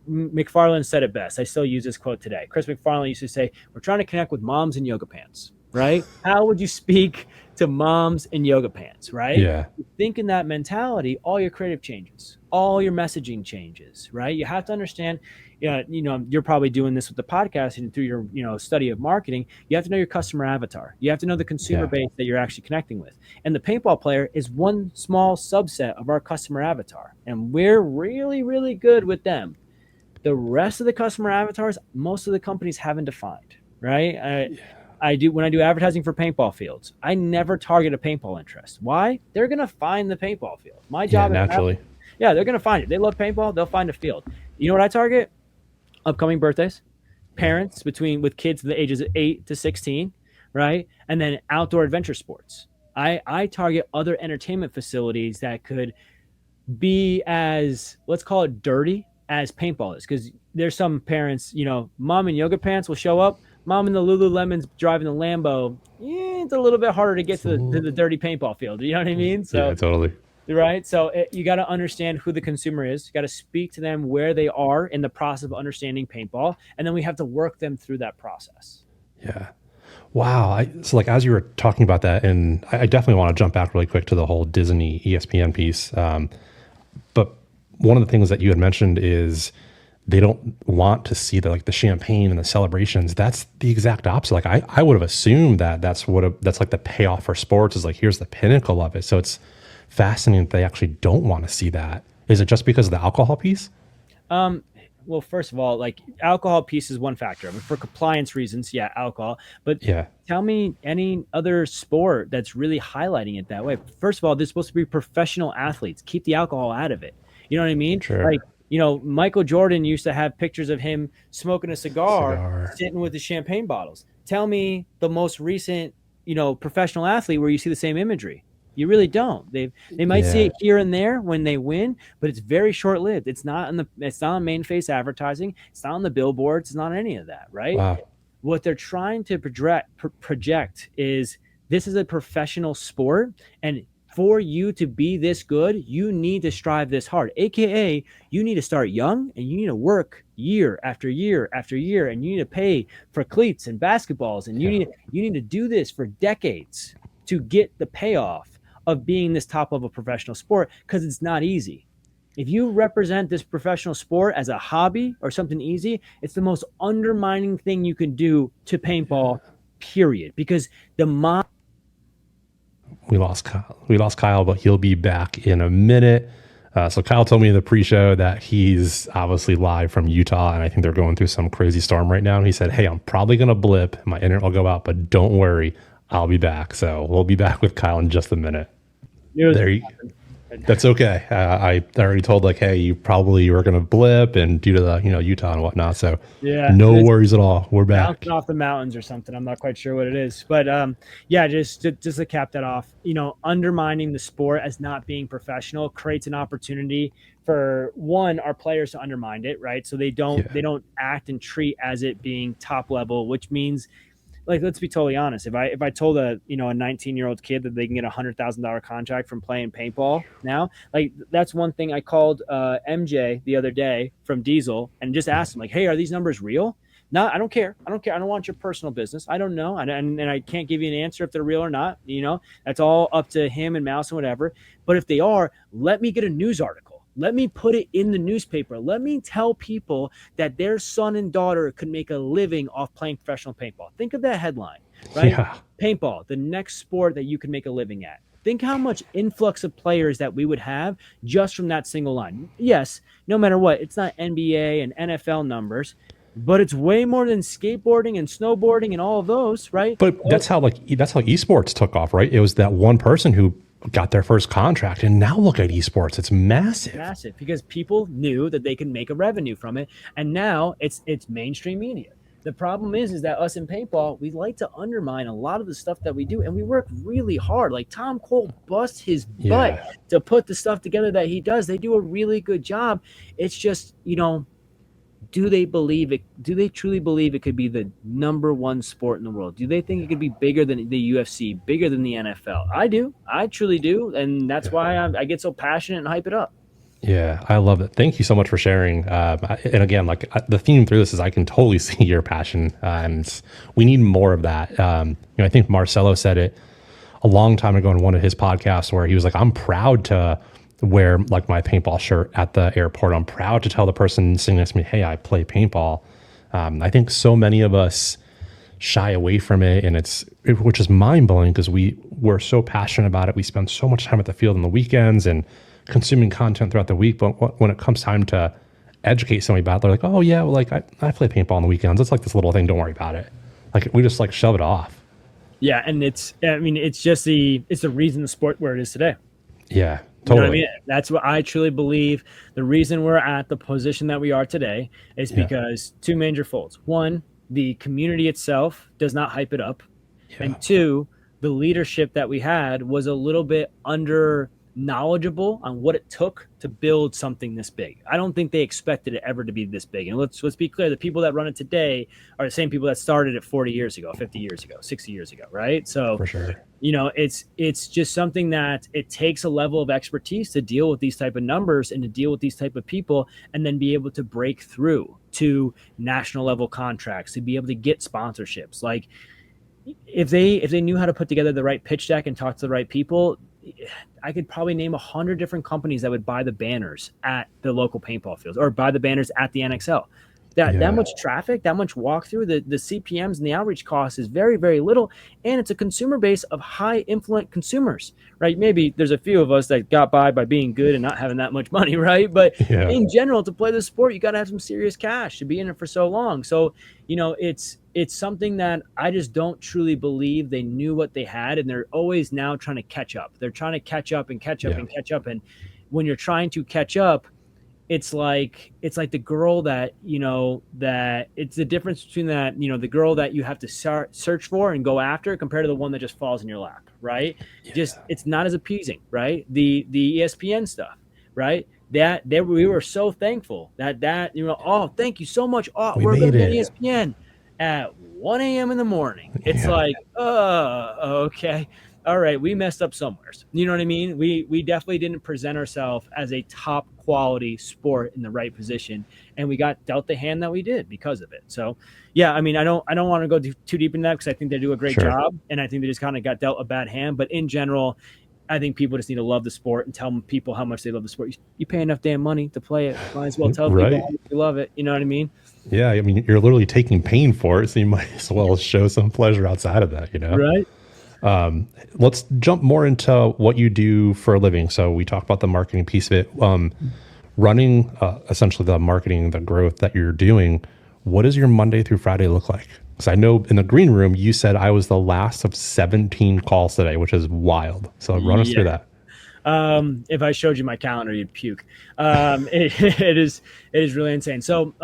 McFarlane said it best. I still use this quote today. Chris McFarlane used to say, we're trying to connect with moms in yoga pants, right? How would you speak to moms in yoga pants, right? Yeah. You think in that mentality, all your creative changes, all your messaging changes, right? You have to understand, you're probably doing this with the podcast and through your, study of marketing. You have to know your customer avatar. You have to know the consumer base that you're actually connecting with. And the paintball player is one small subset of our customer avatar. And we're really, really good with them. The rest of the customer avatars, most of the companies haven't defined, right? When I do advertising for paintball fields, I never target a paintball interest. Why? They're going to find the paintball field. My job naturally. They're going to find it. They love paintball. They'll find a field. You know what I target? Upcoming birthdays, parents with kids the ages of 8 to 16, right? And then outdoor adventure sports. I target other entertainment facilities that could be as, let's call it dirty as paintball is. Because there's some parents, mom in yoga pants will show up. Mom in the Lululemon's driving the Lambo. It's a little bit harder to get to the dirty paintball field. You know what I mean? So yeah, totally. right? So you got to understand who the consumer is. You got to speak to them where they are in the process of understanding paintball, and then we have to work them through that process. Yeah. Wow. So like, as you were talking about that, and I definitely want to jump back really quick to the whole Disney ESPN piece. But one of the things that you had mentioned is they don't want to see the champagne and the celebrations. That's the exact opposite. Like I would have assumed that that's like the payoff for sports is like, here's the pinnacle of it. So it's fascinating that they actually don't want to see that. Is it just because of the alcohol piece? Well, first of all, like alcohol piece is one factor. I mean, for compliance reasons, yeah, alcohol. But Yeah. tell me any other sport that's really highlighting it that way. First of all, they're supposed to be professional athletes. Keep the alcohol out of it. You know what I mean? Sure. Like, Michael Jordan used to have pictures of him smoking a cigar. Sitting with the champagne bottles. Tell me the most recent, professional athlete where you see the same imagery. You really don't. They might see it here and there when they win, but it's very short lived. It's not on main face advertising. It's not on the billboards. It's not any of that, right? Wow. What they're trying to project is this is a professional sport, and for you to be this good, you need to strive this hard. AKA, you need to start young and you need to work year after year after year, and you need to pay for cleats and basketballs, and you need to do this for decades to get the payoff of being this top level professional sport, because it's not easy. If you represent this professional sport as a hobby or something easy, it's the most undermining thing you can do to paintball, period. Because we lost Kyle, but he'll be back in a minute. So Kyle told me in the pre-show that he's obviously live from Utah, and I think they're going through some crazy storm right now. And he said, hey, I'm probably going to blip. My internet will go out, but don't worry, I'll be back. So we'll be back with Kyle in just a minute. That's okay. I already told hey, you probably were going to blip and due to the Utah and whatnot. So no worries at all. We're back. Bouncing off the mountains or something. I'm not quite sure what it is, but just to cap that off, undermining the sport as not being professional creates an opportunity for our players to undermine it, right? So they don't act and treat as it being top level, which means, let's be totally honest. If I told a 19-year-old kid that they can get $100,000 contract from playing paintball now, that's one thing. I called MJ the other day from Diesel and just asked him hey, are these numbers real? No, I don't care. I don't want your personal business. I don't know. And I can't give you an answer if they're real or not. That's all up to him and Mouse and whatever. But if they are, let me get a news article. Let me put it in the newspaper. Let me tell people that their son and daughter could make a living off playing professional paintball. Think of that headline, right? Yeah. Paintball, the next sport that you can make a living at. Think how much influx of players that we would have just from that single line. Yes, no matter what, it's not NBA and NFL numbers, but it's way more than skateboarding and snowboarding and all of those, right? But that's how esports took off, right? It was that one person who got their first contract, and now look at esports. It's massive because people knew that they could make a revenue from it, and now it's mainstream media. The problem is that us in paintball, we like to undermine a lot of the stuff that we do, and we work really hard. Like Tom Cole busts his butt to put the stuff together that he does. They do a really good job. It's just, do they believe it? Do they truly believe it could be the number one sport in the world? Do they think it could be bigger than the UFC, bigger than the NFL? I do. I truly do. And that's why I get so passionate and hype it up. Yeah, I love it. Thank you so much for sharing. And again, the theme through this is I can totally see your passion, and we need more of that. I think Marcelo said it a long time ago in one of his podcasts where he was like, I'm proud to wear my paintball shirt at the airport. I'm proud to tell the person sitting next to me, hey, I play paintball. I think so many of us shy away from it, and which is mind-blowing because we're so passionate about it. We spend so much time at the field on the weekends and consuming content throughout the week. But when it comes time to educate somebody about it, they're like, oh yeah, well, I play paintball on the weekends. It's like this little thing. Don't worry about it. We just shove it off. Yeah. And it's the reason the sport where it is today. Yeah. Totally. You know what I mean? That's what I truly believe. The reason we're at the position that we are today is because two major folds. One, the community itself does not hype it up. Yeah. And two, the leadership that we had was a little bit knowledgeable on what it took to build something this big. I don't think they expected it ever to be this big. And let's be clear, the people that run it today are the same people that started it 40 years ago, 50 years ago, 60 years ago, right? So For sure. it's just something that it takes a level of expertise to deal with these type of numbers and to deal with these type of people, and then be able to break through to national level contracts, to be able to get sponsorships. Like if they knew how to put together the right pitch deck and talk to the right people, I could probably name 100 different companies that would buy the banners at the local paintball fields or buy the banners at the NXL. That much traffic, that much walkthrough, the CPMs and the outreach cost is very, very little. And it's a consumer base of high influent consumers, right? Maybe there's a few of us that got by being good and not having that much money, right? But in general, to play the sport, you got to have some serious cash to be in it for so long. So, it's something that I just don't truly believe they knew what they had. And they're always now trying to catch up. They're trying to catch up and catch up and catch up. And when you're trying to catch up, it's like the girl that, that it's the difference between that, the girl that you have to search for and go after compared to the one that just falls in your lap, right? Just, it's not as appeasing, right? The ESPN stuff, right? We were so thankful that oh, thank you so much. Oh, we're going to be on ESPN at 1 a.m. in the morning. It's like, okay. All right, we messed up somewhere. You know what I mean? We definitely didn't present ourselves as a top quality sport in the right position, and we got dealt the hand that we did because of it. So, yeah, I mean, I don't want to go too deep into that because I think they do a great job, and I think they just kind of got dealt a bad hand. But in general, I think people just need to love the sport and tell people how much they love the sport. You pay enough damn money to play it. Might as well tell people how much you love it. You know what I mean? Yeah, I mean, you're literally taking pain for it, so you might as well show some pleasure outside of that, Right. Let's jump more into what you do for a living. So we talked about the marketing piece of it, running essentially the marketing, the growth that you're doing. What does your Monday through Friday look like? Because I know in the green room, you said I was the last of 17 calls today, which is wild. So run us through that. If I showed you my calendar, you'd puke. It is really insane. So,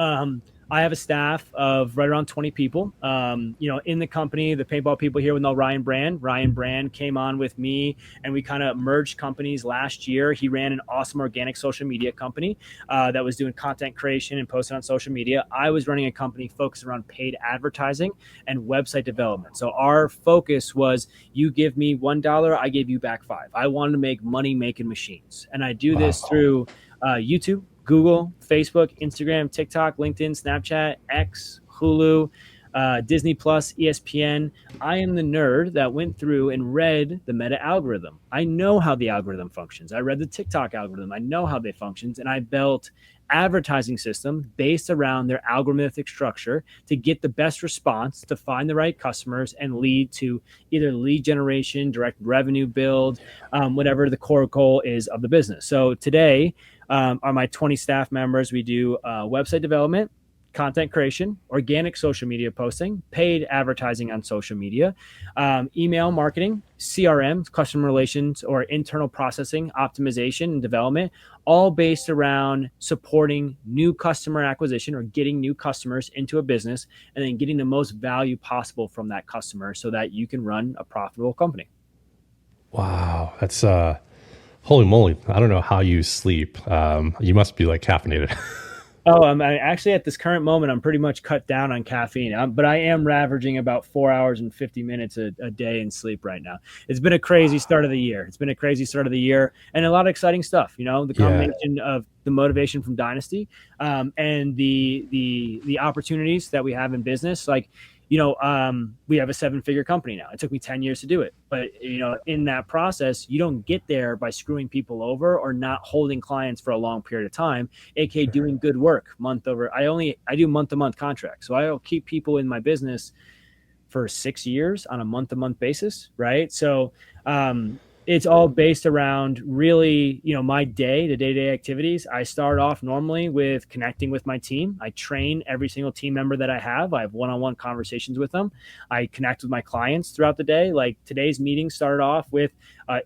I have a staff of right around 20 people, in the company. The paintball people here would know Ryan Brand. Ryan Brand came on with me, and we kind of merged companies last year. He ran an awesome organic social media company that was doing content creation and posting on social media. I was running a company focused around paid advertising and website development. So our focus was, you give me $1, I give you back $5. I wanted to make money making machines. And I do this through YouTube, Google, Facebook, Instagram, TikTok, LinkedIn, Snapchat, X, Hulu, Disney Plus, ESPN. I am the nerd that went through and read the meta algorithm. I know how the algorithm functions. I read the TikTok algorithm. I know how they functions, and I built advertising system based around their algorithmic structure to get the best response, to find the right customers, and lead to either lead generation, direct revenue build, whatever the core goal is of the business. So today, are my 20 staff members. We do website development, content creation, organic social media posting, paid advertising on social media, email marketing, CRM, customer relations, or internal processing, optimization, and development, all based around supporting new customer acquisition or getting new customers into a business, and then getting the most value possible from that customer so that you can run a profitable company. Wow. That's holy moly. I don't know how you sleep. You must be like caffeinated. Oh, I'm actually at this current moment, I'm pretty much cut down on caffeine, but I am averaging about 4 hours and 50 minutes a day in sleep right now. It's been a crazy start of the year. And a lot of exciting stuff, the combination of the motivation from Dynasty, and the opportunities that we have in business. Like, we have a 7-figure company now. It took me 10 years to do it. But, in that process, you don't get there by screwing people over or not holding clients for a long period of time, aka doing good work I do month-to-month contracts. So I'll keep people in my business for 6 years on a month-to-month basis, right? So, it's all based around really, my the day-to-day activities. I start off normally with connecting with my team. I train every single team member that I have. I have one-on-one conversations with them. I connect with my clients throughout the day. Like today's meeting started off with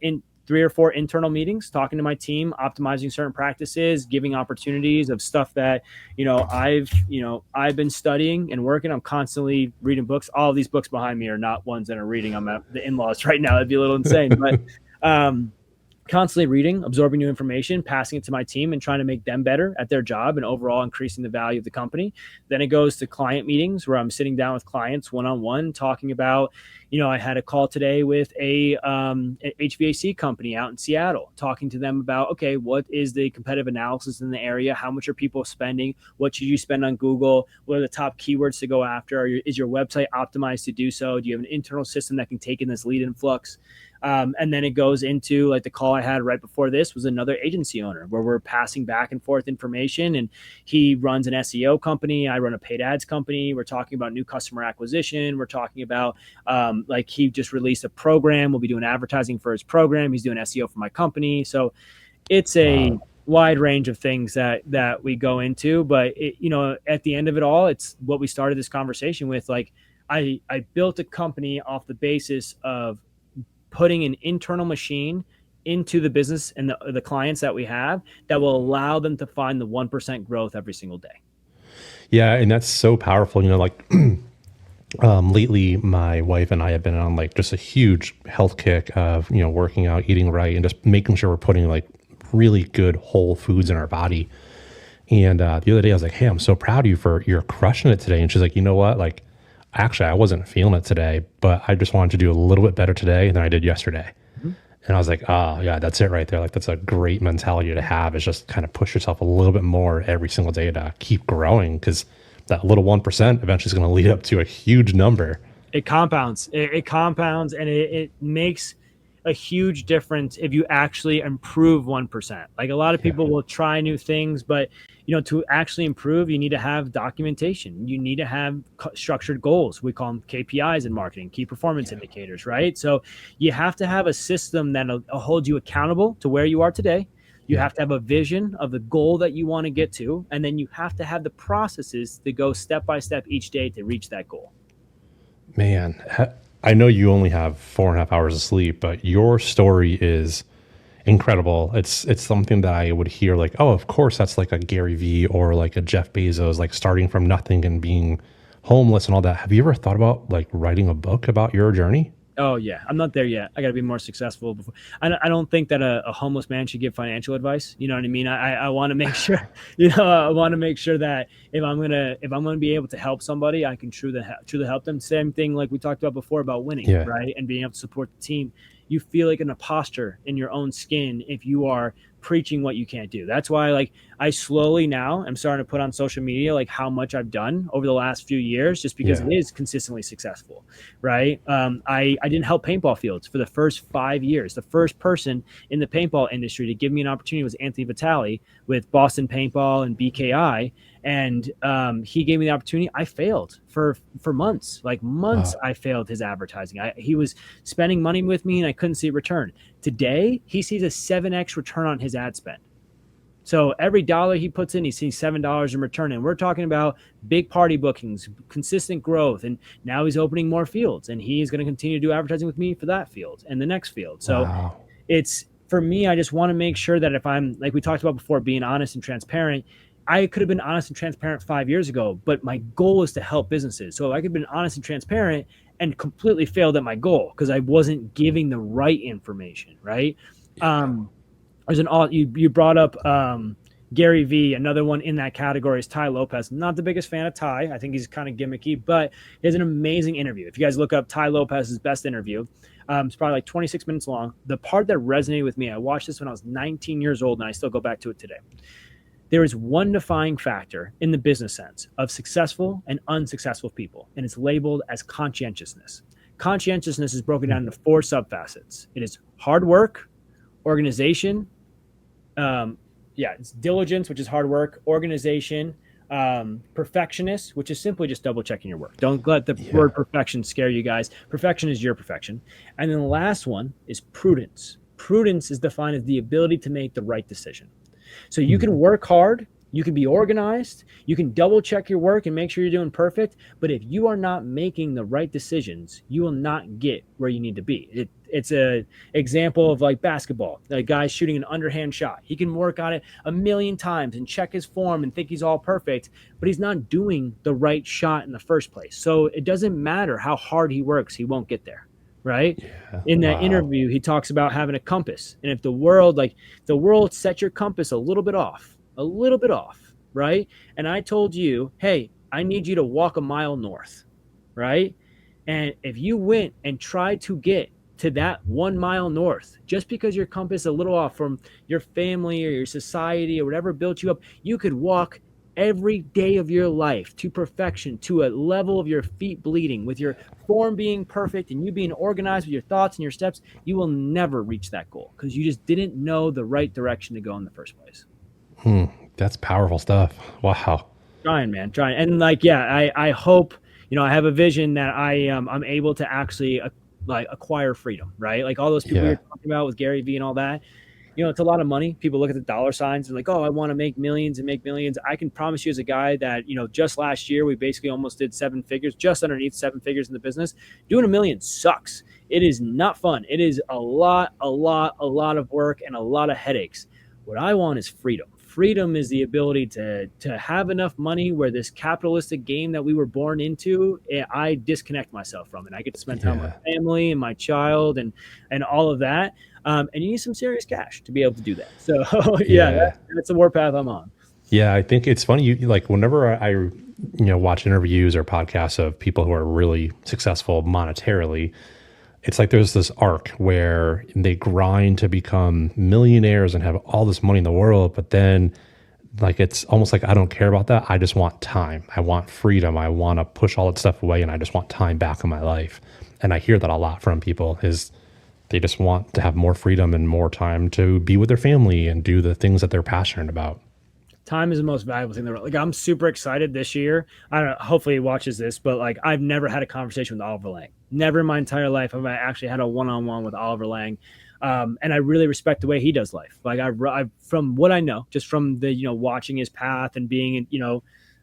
in 3 or 4 internal meetings, talking to my team, optimizing certain practices, giving opportunities of stuff that, I've been studying and working. I'm constantly reading books. All of these books behind me are not ones that are reading. I'm at the in-laws right now. It'd be a little insane, but constantly reading, absorbing new information, passing it to my team, and trying to make them better at their job and overall increasing the value of the company. Then it goes to client meetings where I'm sitting down with clients one-on-one talking about, I had a call today with a HVAC company out in Seattle, talking to them about, okay, what is the competitive analysis in the area? How much are people spending? What should you spend on Google? What are the top keywords to go after? Is your website optimized to do so? Do you have an internal system that can take in this lead influx? And then it goes into like the call I had right before this was another agency owner where we're passing back and forth information, and he runs an SEO company. I run a paid ads company. We're talking about new customer acquisition. We're talking about like he just released a program. We'll be doing advertising for his program. He's doing SEO for my company. So it's a wide range of things that we go into, but at the end of it all, it's what we started this conversation with. Like I built a company off the basis of putting an internal machine into the business and the clients that we have that will allow them to find the 1% growth every single day. Yeah. And that's so powerful. Lately my wife and I have been on like just a huge health kick of, working out, eating right, and just making sure we're putting like really good whole foods in our body. And the other day I was like, hey, I'm so proud of you for you're crushing it today. And she's like, you know what? Like, actually, I wasn't feeling it today, but I just wanted to do a little bit better today than I did yesterday. Mm-hmm. And I was like, oh, yeah, that's it right there. Like, that's a great mentality to have, is just kind of push yourself a little bit more every single day to keep growing, because that little 1% eventually is going to lead up to a huge number. It compounds. It compounds, and it makes a huge difference if you actually improve 1%. Like a lot of people will try new things, but to actually improve, you need to have documentation. You need to have structured goals. We call them KPIs in marketing, key performance indicators, right? So you have to have a system that'll hold you accountable to where you are today. You have to have a vision of the goal that you want to get to, and then you have to have the processes to go step by step each day to reach that goal. Man, I know you only have 4.5 hours of sleep, but your story is incredible. It's something that I would hear like, oh, of course, that's like a Gary Vee or like a Jeff Bezos, like starting from nothing and being homeless and all that. Have you ever thought about like writing a book about your journey? Oh yeah, I'm not there yet. I got to be more successful before. I don't think that a homeless man should give financial advice. You know what I mean? I want to make sure. I want to make sure that if I'm gonna be able to help somebody, I can truly help them. Same thing like we talked about before about winning, right? And being able to support the team. You feel like an imposter in your own skin if you are preaching what you can't do. That's why like I slowly now am starting to put on social media like how much I've done over the last few years, just because it is consistently successful, right? I didn't help paintball fields for the first 5 years. The first person in the paintball industry to give me an opportunity was Anthony Vitale with Boston Paintball and BKI. And he gave me the opportunity. I failed for months, Wow. I failed his advertising. He was spending money with me and I couldn't see a return. Today, he sees a 7x return on his ad spend. So every dollar he puts in, he sees $7 in return. And we're talking about big party bookings, consistent growth. And now he's opening more fields, and he is going to continue to do advertising with me for that field and the next field. So it's, for me, I just want to make sure that if I'm, like we talked about before, being honest and transparent, I could have been honest and transparent 5 years ago, but my goal is to help businesses. So I could have been honest and transparent and completely failed at my goal because I wasn't giving the right information, right? There's you brought up Gary Vee. Another one in that category is Tai Lopez. Not the biggest fan of Tai. I think he's kind of gimmicky, but he has an amazing interview. If you guys look up Tai Lopez's best interview, it's probably like 26 minutes long. The part that resonated with me, I watched this when I was 19 years old, and I still go back to it today. There is one defining factor in the business sense of successful and unsuccessful people, and it's labeled as conscientiousness. Conscientiousness is broken down into 4 subfacets. It is hard work, organization, it's diligence, which is hard work, organization, perfectionist, which is simply just double checking your work. Don't let the word perfection scare you guys. Perfection is your perfection. And then the last one is prudence. Prudence is defined as the ability to make the right decision. So you can work hard, you can be organized, you can double check your work and make sure you're doing perfect. But if you are not making the right decisions, you will not get where you need to be. It's an example of like basketball. A guy shooting an underhand shot. He can work on it 1,000,000 times and check his form and think he's all perfect, but he's not doing the right shot in the first place. So it doesn't matter how hard he works, he won't get there. right? Yeah. In that interview, he talks about having a compass. And if the world set your compass a little bit off, right? And I told you, hey, I need you to walk a mile north, right? And if you went and tried to get to that 1 mile north, just because your compass is a little off from your family or your society or whatever built you up, you could walk every day of your life to perfection, to a level of your feet bleeding, with your form being perfect and you being organized with your thoughts and your steps. You will never reach that goal because you just didn't know the right direction to go in the first place. That's powerful stuff. Wow. Trying, man, trying. And like, yeah, I hope, I have a vision that I'm able to actually acquire freedom, right? Like all those people you're talking about with Gary Vee and all that, it's a lot of money. People look at the dollar signs and like, oh, I want to make millions and make millions. I can promise you as a guy that, just last year, we basically almost did 7 figures, just underneath 7 figures in the business. Doing $1 million sucks. It is not fun. It is a lot of work and a lot of headaches. What I want is freedom. Freedom is the ability to have enough money where this capitalistic game that we were born into, I disconnect myself from it. I get to spend time with my family and my child and all of that. And you need some serious cash to be able to do that. So that's the warpath I'm on. Yeah, I think it's funny. You like whenever I watch interviews or podcasts of people who are really successful monetarily, it's like there's this arc where they grind to become millionaires and have all this money in the world, but then like it's almost like I don't care about that. I just want time. I want freedom. I want to push all that stuff away, and I just want time back in my life. And I hear that a lot from people is they just want to have more freedom and more time to be with their family and do the things that they're passionate about. Time is the most valuable thing in the world. Like I'm super excited this year. I don't know, hopefully he watches this, but like I've never had a conversation with Oliver Lang. Never in my entire life have I actually had a one-on-one with Oliver Lang. And I really respect the way he does life. Like I from what I know, just from the, watching his path and being,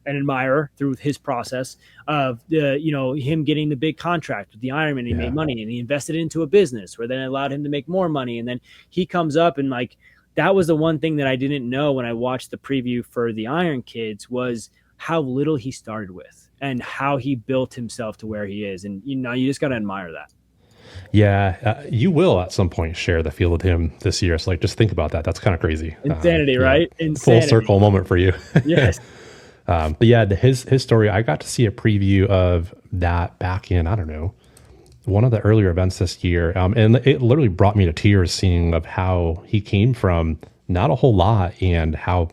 an admirer through his process of him getting the big contract with the Ironman. He made money and he invested into a business where then it allowed him to make more money. And then he comes up and like, that was the one thing that I didn't know when I watched the preview for the Iron Kids was how little he started with and how he built himself to where he is. And, you just got to admire that. Yeah. You will at some point share the field with him this year. So like, just think about that. That's kind of crazy. Insanity, right? Insanity. Full circle moment for you. Yes. But yeah, his story, I got to see a preview of that back in, I don't know, one of the earlier events this year. And it literally brought me to tears seeing of how he came from not a whole lot and how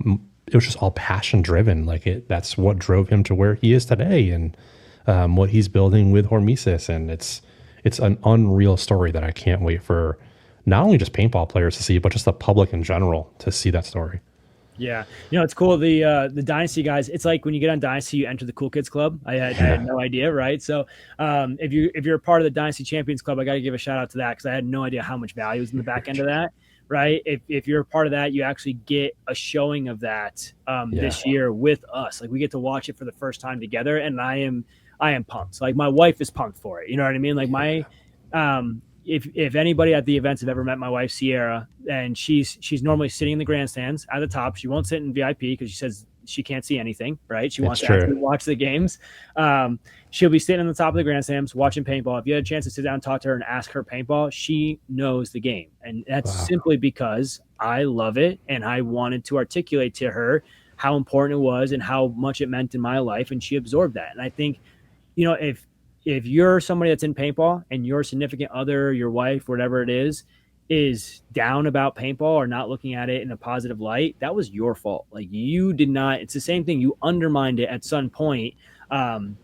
it was just all passion driven. Like that's what drove him to where he is today and what he's building with Hormesis. And it's an unreal story that I can't wait for not only just paintball players to see, but just the public in general to see that story. Yeah. It's cool. The Dynasty guys, it's like when you get on Dynasty, you enter the Cool Kids Club. I had no idea, right? So if you're a part of the Dynasty Champions Club, I got to give a shout out to that because I had no idea how much value is in the back end of that, right? If you're a part of that, you actually get a showing of that this year with us. Like we get to watch it for the first time together, and I am pumped. So, like my wife is pumped for it. You know what I mean? Like my if anybody at the events have ever met my wife, Sierra, and she's normally sitting in the grandstands at the top. She won't sit in VIP because she says she can't see anything, right? She wants to actually watch the games. She'll be sitting on the top of the grandstands watching paintball. If you had a chance to sit down and talk to her and ask her paintball, she knows the game. And that's simply because I love it and I wanted to articulate to her how important it was and how much it meant in my life, and she absorbed that. And I think, if you're somebody that's in paintball and your significant other, your wife, whatever it is down about paintball or not looking at it in a positive light, that was your fault. Like you did not, it's the same thing. You undermined it at some point and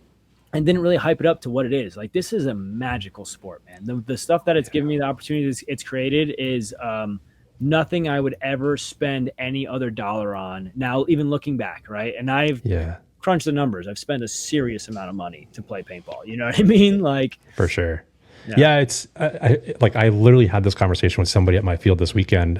didn't really hype it up to what it is. Like this is a magical sport, man. The stuff that it's given me, the opportunities it's created is nothing I would ever spend any other dollar on. Now, even looking back, right? And I've crunch the numbers. I've spent a serious amount of money to play paintball. You know what I mean? Like for sure. Yeah. It's I literally had this conversation with somebody at my field this weekend.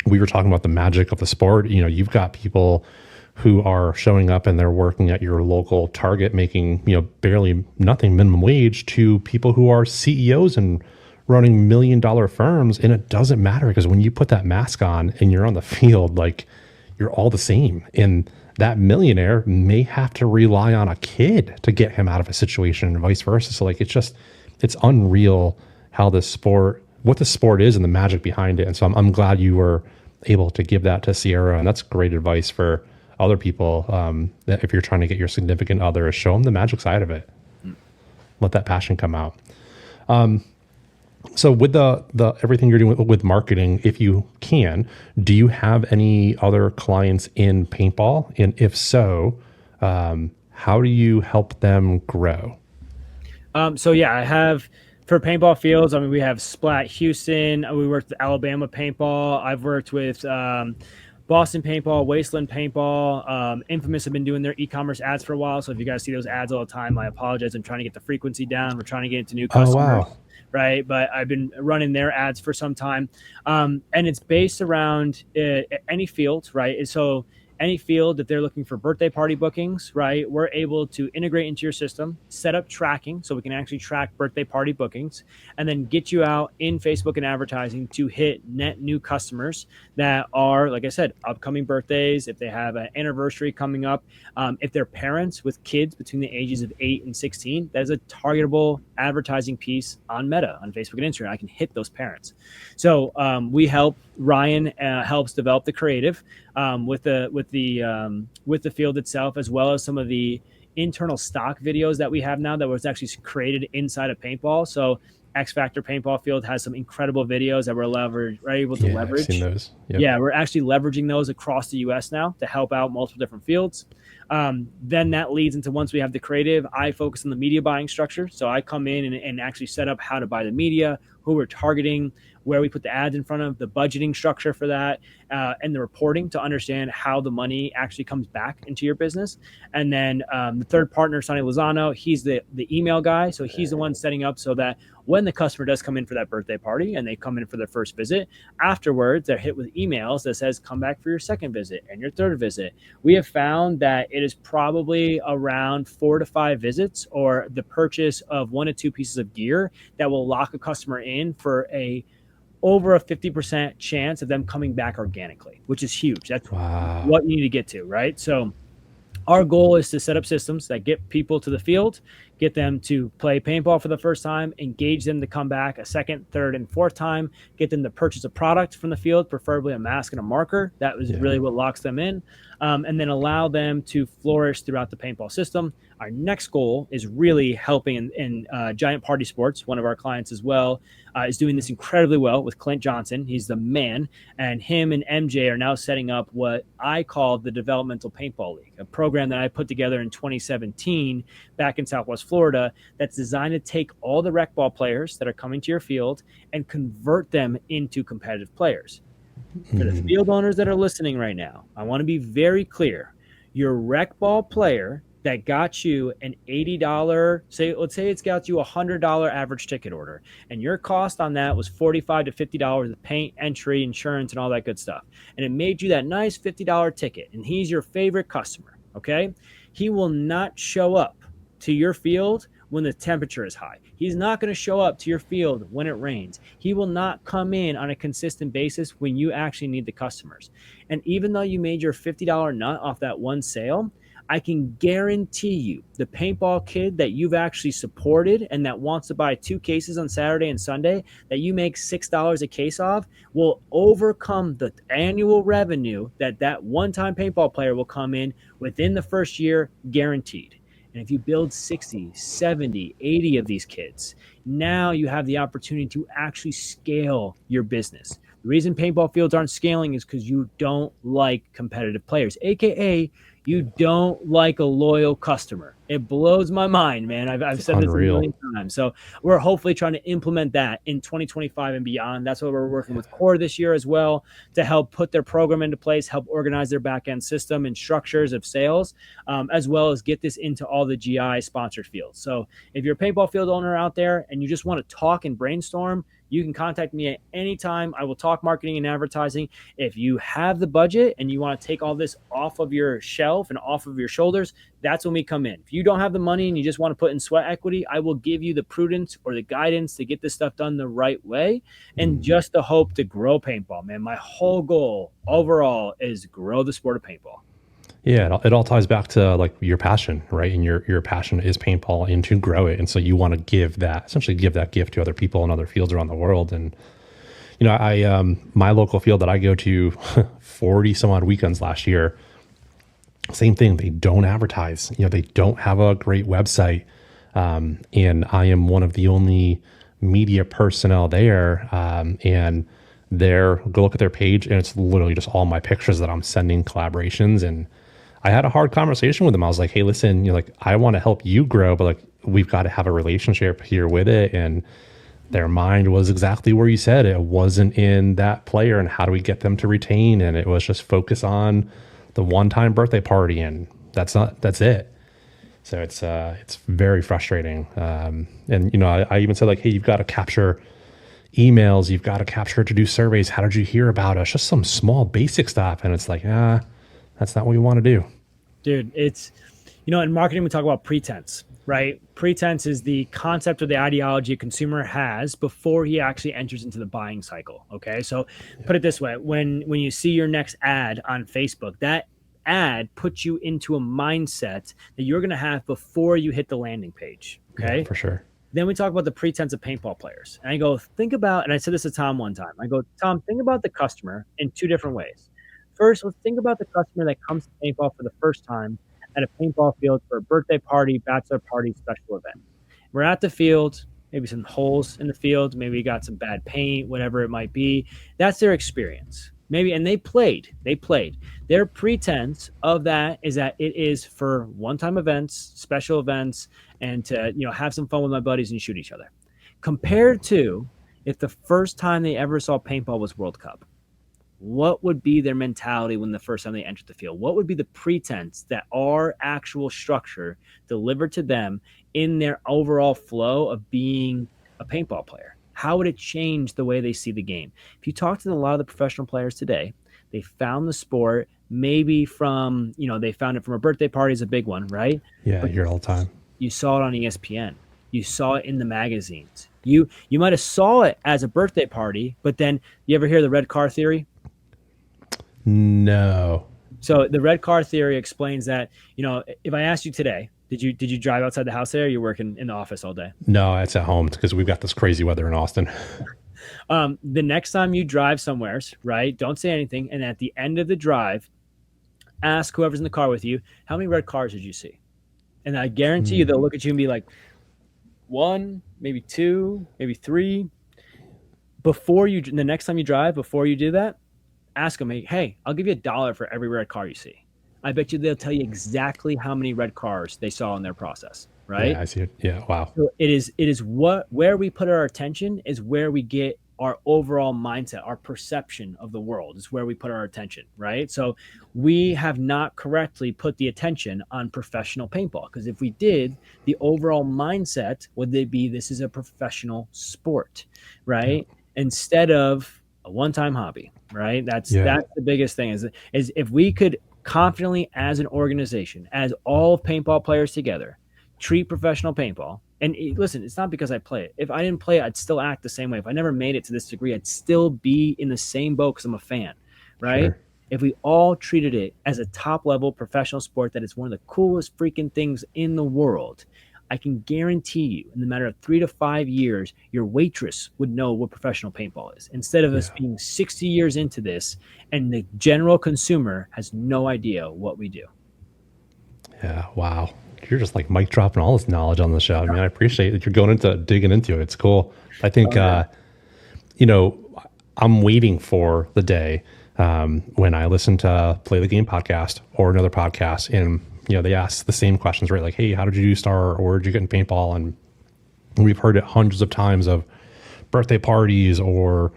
We were talking about the magic of the sport. You've got people who are showing up and they're working at your local Target making, barely nothing minimum wage to people who are CEOs and running $1 million firms. And it doesn't matter because when you put that mask on and you're on the field, like you're all the same. And that millionaire may have to rely on a kid to get him out of a situation and vice versa. So like, it's just, it's unreal how what the sport is and the magic behind it. And so I'm glad you were able to give that to Sierra, and that's great advice for other people. That if you're trying to get your significant other, show them the magic side of it. Let that passion come out. So with the everything you're doing with marketing, if you can, do you have any other clients in paintball? And if so, how do you help them grow? So yeah, I have for paintball fields. I mean, we have Splat Houston. We worked with Alabama Paintball. I've worked with Boston Paintball, Wasteland Paintball. Infamous have been doing their e-commerce ads for a while. So if you guys see those ads all the time, I apologize. I'm trying to get the frequency down. We're trying to get into new customers. Oh, wow. Right. But I've been running their ads for some time. And it's based around any field, right? And so any field that they're looking for birthday party bookings, right? We're able to integrate into your system, set up tracking so we can actually track birthday party bookings, and then get you out in Facebook and advertising to hit net new customers that are, like I said, upcoming birthdays, if they have an anniversary coming up, if they're parents with kids between the ages of 8 and 16, that is a targetable advertising piece on Meta, on Facebook and Instagram. I can hit those parents. So we help. Ryan helps develop the creative with the field itself, as well as some of the internal stock videos that we have now that was actually created inside of paintball. So X Factor Paintball Field has some incredible videos that we're able to leverage. I've seen those. Yep. Yeah, we're actually leveraging those across the U.S. now to help out multiple different fields. Then that leads into, once we have the creative, I focus on the media buying structure. So I come in and actually set up how to buy the media, who we're targeting, where we put the ads in front of, the budgeting structure for that, and the reporting to understand how the money actually comes back into your business. And then the third partner, Sonny Lozano, he's the email guy. So he's the one setting up so that when the customer does come in for that birthday party and they come in for their first visit, afterwards they're hit with emails that says, come back for your second visit and your third visit. We have found that it is probably around 4 to 5 visits or the purchase of 1 to 2 pieces of gear that will lock a customer in for over a 50% chance of them coming back organically, which is huge. That's what you need to get to, right? So our goal is to set up systems that get people to the field, get them to play paintball for the first time, engage them to come back a second, third, and fourth time, get them to purchase a product from the field, preferably a mask and a marker. That was really what locks them in, and then allow them to flourish throughout the paintball system. Our next goal is really helping in Giant Party Sports. One of our clients as well is doing this incredibly well with Clint Johnson. He's the man, and him and MJ are now setting up what I call the Developmental Paintball League, a program that I put together in 2017 back in Southwest Florida that's designed to take all the rec ball players that are coming to your field and convert them into competitive players. For the field owners that are listening right now, I want to be very clear. Your rec ball player that got you an $80, let's say it's got you a $100 average ticket order, and your cost on that was $45 to $50 with paint, entry, insurance, and all that good stuff. And it made you that nice $50 ticket, and he's your favorite customer, okay? He will not show up to your field when the temperature is high. He's not going to show up to your field when it rains. He will not come in on a consistent basis when you actually need the customers. And even though you made your $50 nut off that one sale, I can guarantee you the paintball kid that you've actually supported and that wants to buy 2 cases on Saturday and Sunday that you make $6 a case of will overcome the annual revenue that one-time paintball player will come in within the first year, guaranteed. And if you build 60, 70, 80 of these kids, now you have the opportunity to actually scale your business. The reason paintball fields aren't scaling is because you don't like competitive players, AKA you don't like a loyal customer. It blows my mind, man. I've said this a million times. So we're hopefully trying to implement that in 2025 and beyond. That's what we're working with Core this year as well to help put their program into place, help organize their back-end system and structures of sales, as well as get this into all the GI sponsored fields. So if you're a paintball field owner out there and you just want to talk and brainstorm, you can contact me at any time. I will talk marketing and advertising. If you have the budget and you want to take all this off of your shelf and off of your shoulders, that's when we come in. If you don't have the money and you just want to put in sweat equity, I will give you the prudence or the guidance to get this stuff done the right way and just the hope to grow paintball, man. My whole goal overall is grow the sport of paintball. Yeah, it all ties back to like your passion, right? And your passion is paintball and to grow it. And so you want to essentially give that gift to other people in other fields around the world. And, I my local field that I go to 40 some odd weekends last year, same thing. They don't advertise, they don't have a great website. And I am one of the only media personnel there. And go look at their page, and it's literally just all my pictures that I'm sending collaborations. And I had a hard conversation with them. I was like, hey, listen, I want to help you grow, but like, we've got to have a relationship here with it. And their mind was exactly where you said. It wasn't in that player and how do we get them to retain. And it was just focus on the one-time birthday party. And that's it. So it's very frustrating. And, I even said like, hey, you've got to capture emails. You've got to capture to do surveys. How did you hear about us? Just some small basic stuff. And it's like, that's not what we want to do. Dude, it's, in marketing, we talk about pretense, right? Pretense is the concept or the ideology a consumer has before he actually enters into the buying cycle. Okay. So put it this way, when you see your next ad on Facebook, that ad puts you into a mindset that you're going to have before you hit the landing page. Okay. Yeah, for sure. Then we talk about the pretense of paintball players. And I go, and I said this to Tom one time. I go, Tom, think about the customer in two different ways. First, let's think about the customer that comes to paintball for the first time at a paintball field for a birthday party, bachelor party, special event. We're at the field, maybe some holes in the field, maybe you got some bad paint, whatever it might be. That's their experience. And they played. Their pretense of that is that it is for one-time events, special events, and to, have some fun with my buddies and shoot each other. Compared to if the first time they ever saw paintball was World Cup. What would be their mentality when the first time they entered the field? What would be the pretense that our actual structure delivered to them in their overall flow of being a paintball player? How would it change the way they see the game? If you talk to a lot of the professional players today, they found the sport maybe from, they found it from a birthday party is a big one, right? Yeah, but you're all the time. You saw it on ESPN. You saw it in the magazines. You might have saw it as a birthday party, but then you ever hear the red car theory? No. So the red car theory explains that, if I asked you today, did you drive outside the house today, or you're working in the office all day? No, it's at home because we've got this crazy weather in Austin. The next time you drive somewhere, right, don't say anything. And at the end of the drive, ask whoever's in the car with you, how many red cars did you see? And I guarantee you they'll look at you and be like, 1, maybe 2, maybe 3. The next time you drive, before you do that, ask them, hey, I'll give you $1 for every red car you see. I bet you they'll tell you exactly how many red cars they saw in their process, right? Yeah, I see it. Yeah, wow. So it is where we put our attention is where we get our overall mindset, our perception of the world is where we put our attention, right? So we have not correctly put the attention on professional paintball, because if we did, the overall mindset would be this is a professional sport, right? Yeah. Instead of a one-time hobby, right? That's the biggest thing is if we could confidently as an organization, as all paintball players together, treat professional paintball. And listen, it's not because I play it. If I didn't play it, I'd still act the same way. If I never made it to this degree, I'd still be in the same boat because I'm a fan, right? Sure. If we all treated it as a top-level professional sport that is one of the coolest freaking things in the world, I can guarantee you in the matter of 3 to 5 years, your waitress would know what professional paintball is, instead of us being 60 years into this and the general consumer has no idea what we do. Yeah, wow. You're just like mic dropping all this knowledge on the show. I mean, I appreciate that you're digging into it. It's cool. I think, I'm waiting for the day when I listen to Play the Game podcast or another podcast, and they ask the same questions, right? Like, hey, how did you do Star, or where did you get in paintball? And we've heard it hundreds of times of birthday parties or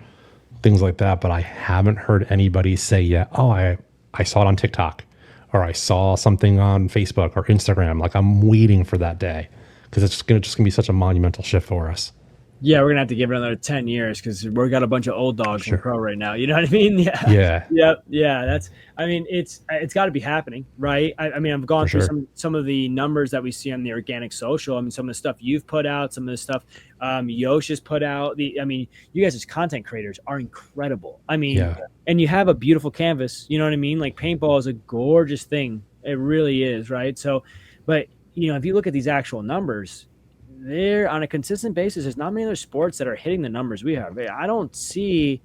things like that, but I haven't heard anybody say yet, oh, I saw it on TikTok, or I saw something on Facebook or Instagram. Like, I'm waiting for that day because it's just gonna be such a monumental shift for us. Yeah, we're gonna have to give it another 10 years because we've got a bunch of old dogs in pro right now. You know what I mean? Yeah. That's. I mean, it's got to be happening, right? I mean, I've gone through some of the numbers that we see on the organic social. I mean, some of the stuff you've put out, some of the stuff Yosh has put out. You guys as content creators are incredible. I mean, and you have a beautiful canvas. You know what I mean? Like, paintball is a gorgeous thing. It really is, right? So, but if you look at these actual numbers, they're on a consistent basis. There's not many other sports that are hitting the numbers we have. I don't see,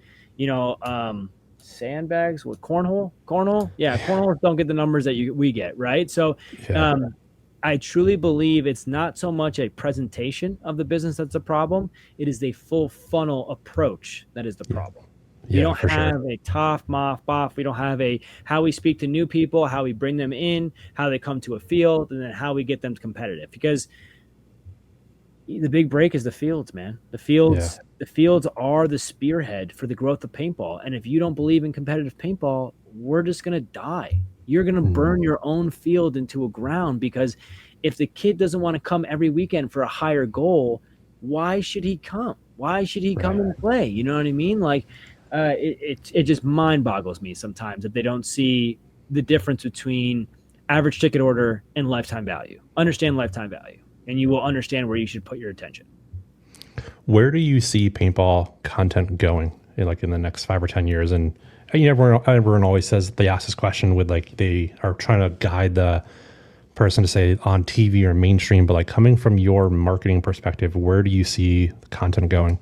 sandbags with cornhole. Yeah, cornholes don't get the numbers that we get, right? So, I truly believe it's not so much a presentation of the business that's a problem. It is the full funnel approach that is the problem. We don't have a top, moff, boff. We don't have how we speak to new people, how we bring them in, how they come to a field, and then how we get them competitive. Because the big break is the fields, man. The fields are the spearhead for the growth of paintball. And if you don't believe in competitive paintball, we're just going to die. You're going to burn your own field into a ground, because if the kid doesn't want to come every weekend for a higher goal, why should he come? Why should he come and play? You know what I mean? Like, it just mind boggles me sometimes that they don't see the difference between average ticket order and lifetime value. Understand lifetime value, and you will understand where you should put your attention. Where do you see paintball content going in the next 5 or 10 years? And everyone always says, they ask this question with they are trying to guide the person to say on TV or mainstream, but coming from your marketing perspective, where do you see the content going?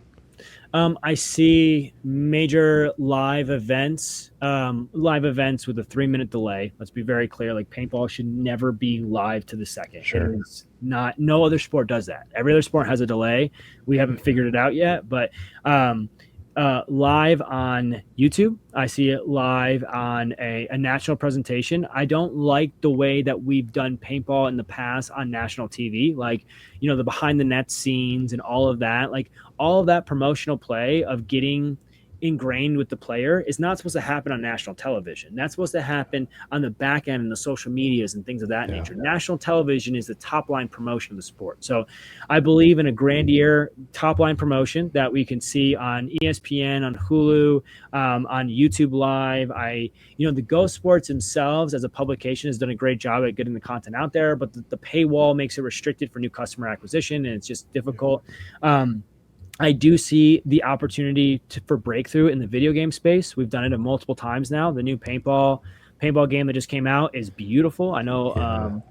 I see major live events with a 3-minute delay. Let's be very clear. Paintball should never be live to the second. Sure. It is not. No other sport does that. Every other sport has a delay. We haven't figured it out yet, but live on YouTube, I see it live on a national presentation. I don't like the way that we've done paintball in the past on national TV, the behind the net scenes and all of that. All of that promotional play of getting ingrained with the player is not supposed to happen on national television. That's supposed to happen on the back end and the social medias and things of that nature. National television is the top line promotion of the sport. So I believe in a grandier top line promotion that we can see on ESPN, on Hulu, on YouTube Live. The Go Sports themselves as a publication has done a great job at getting the content out there, but the paywall makes it restricted for new customer acquisition, and it's just difficult. I do see the opportunity for breakthrough in the video game space. We've done it multiple times now. The new paintball game that just came out is beautiful. I know.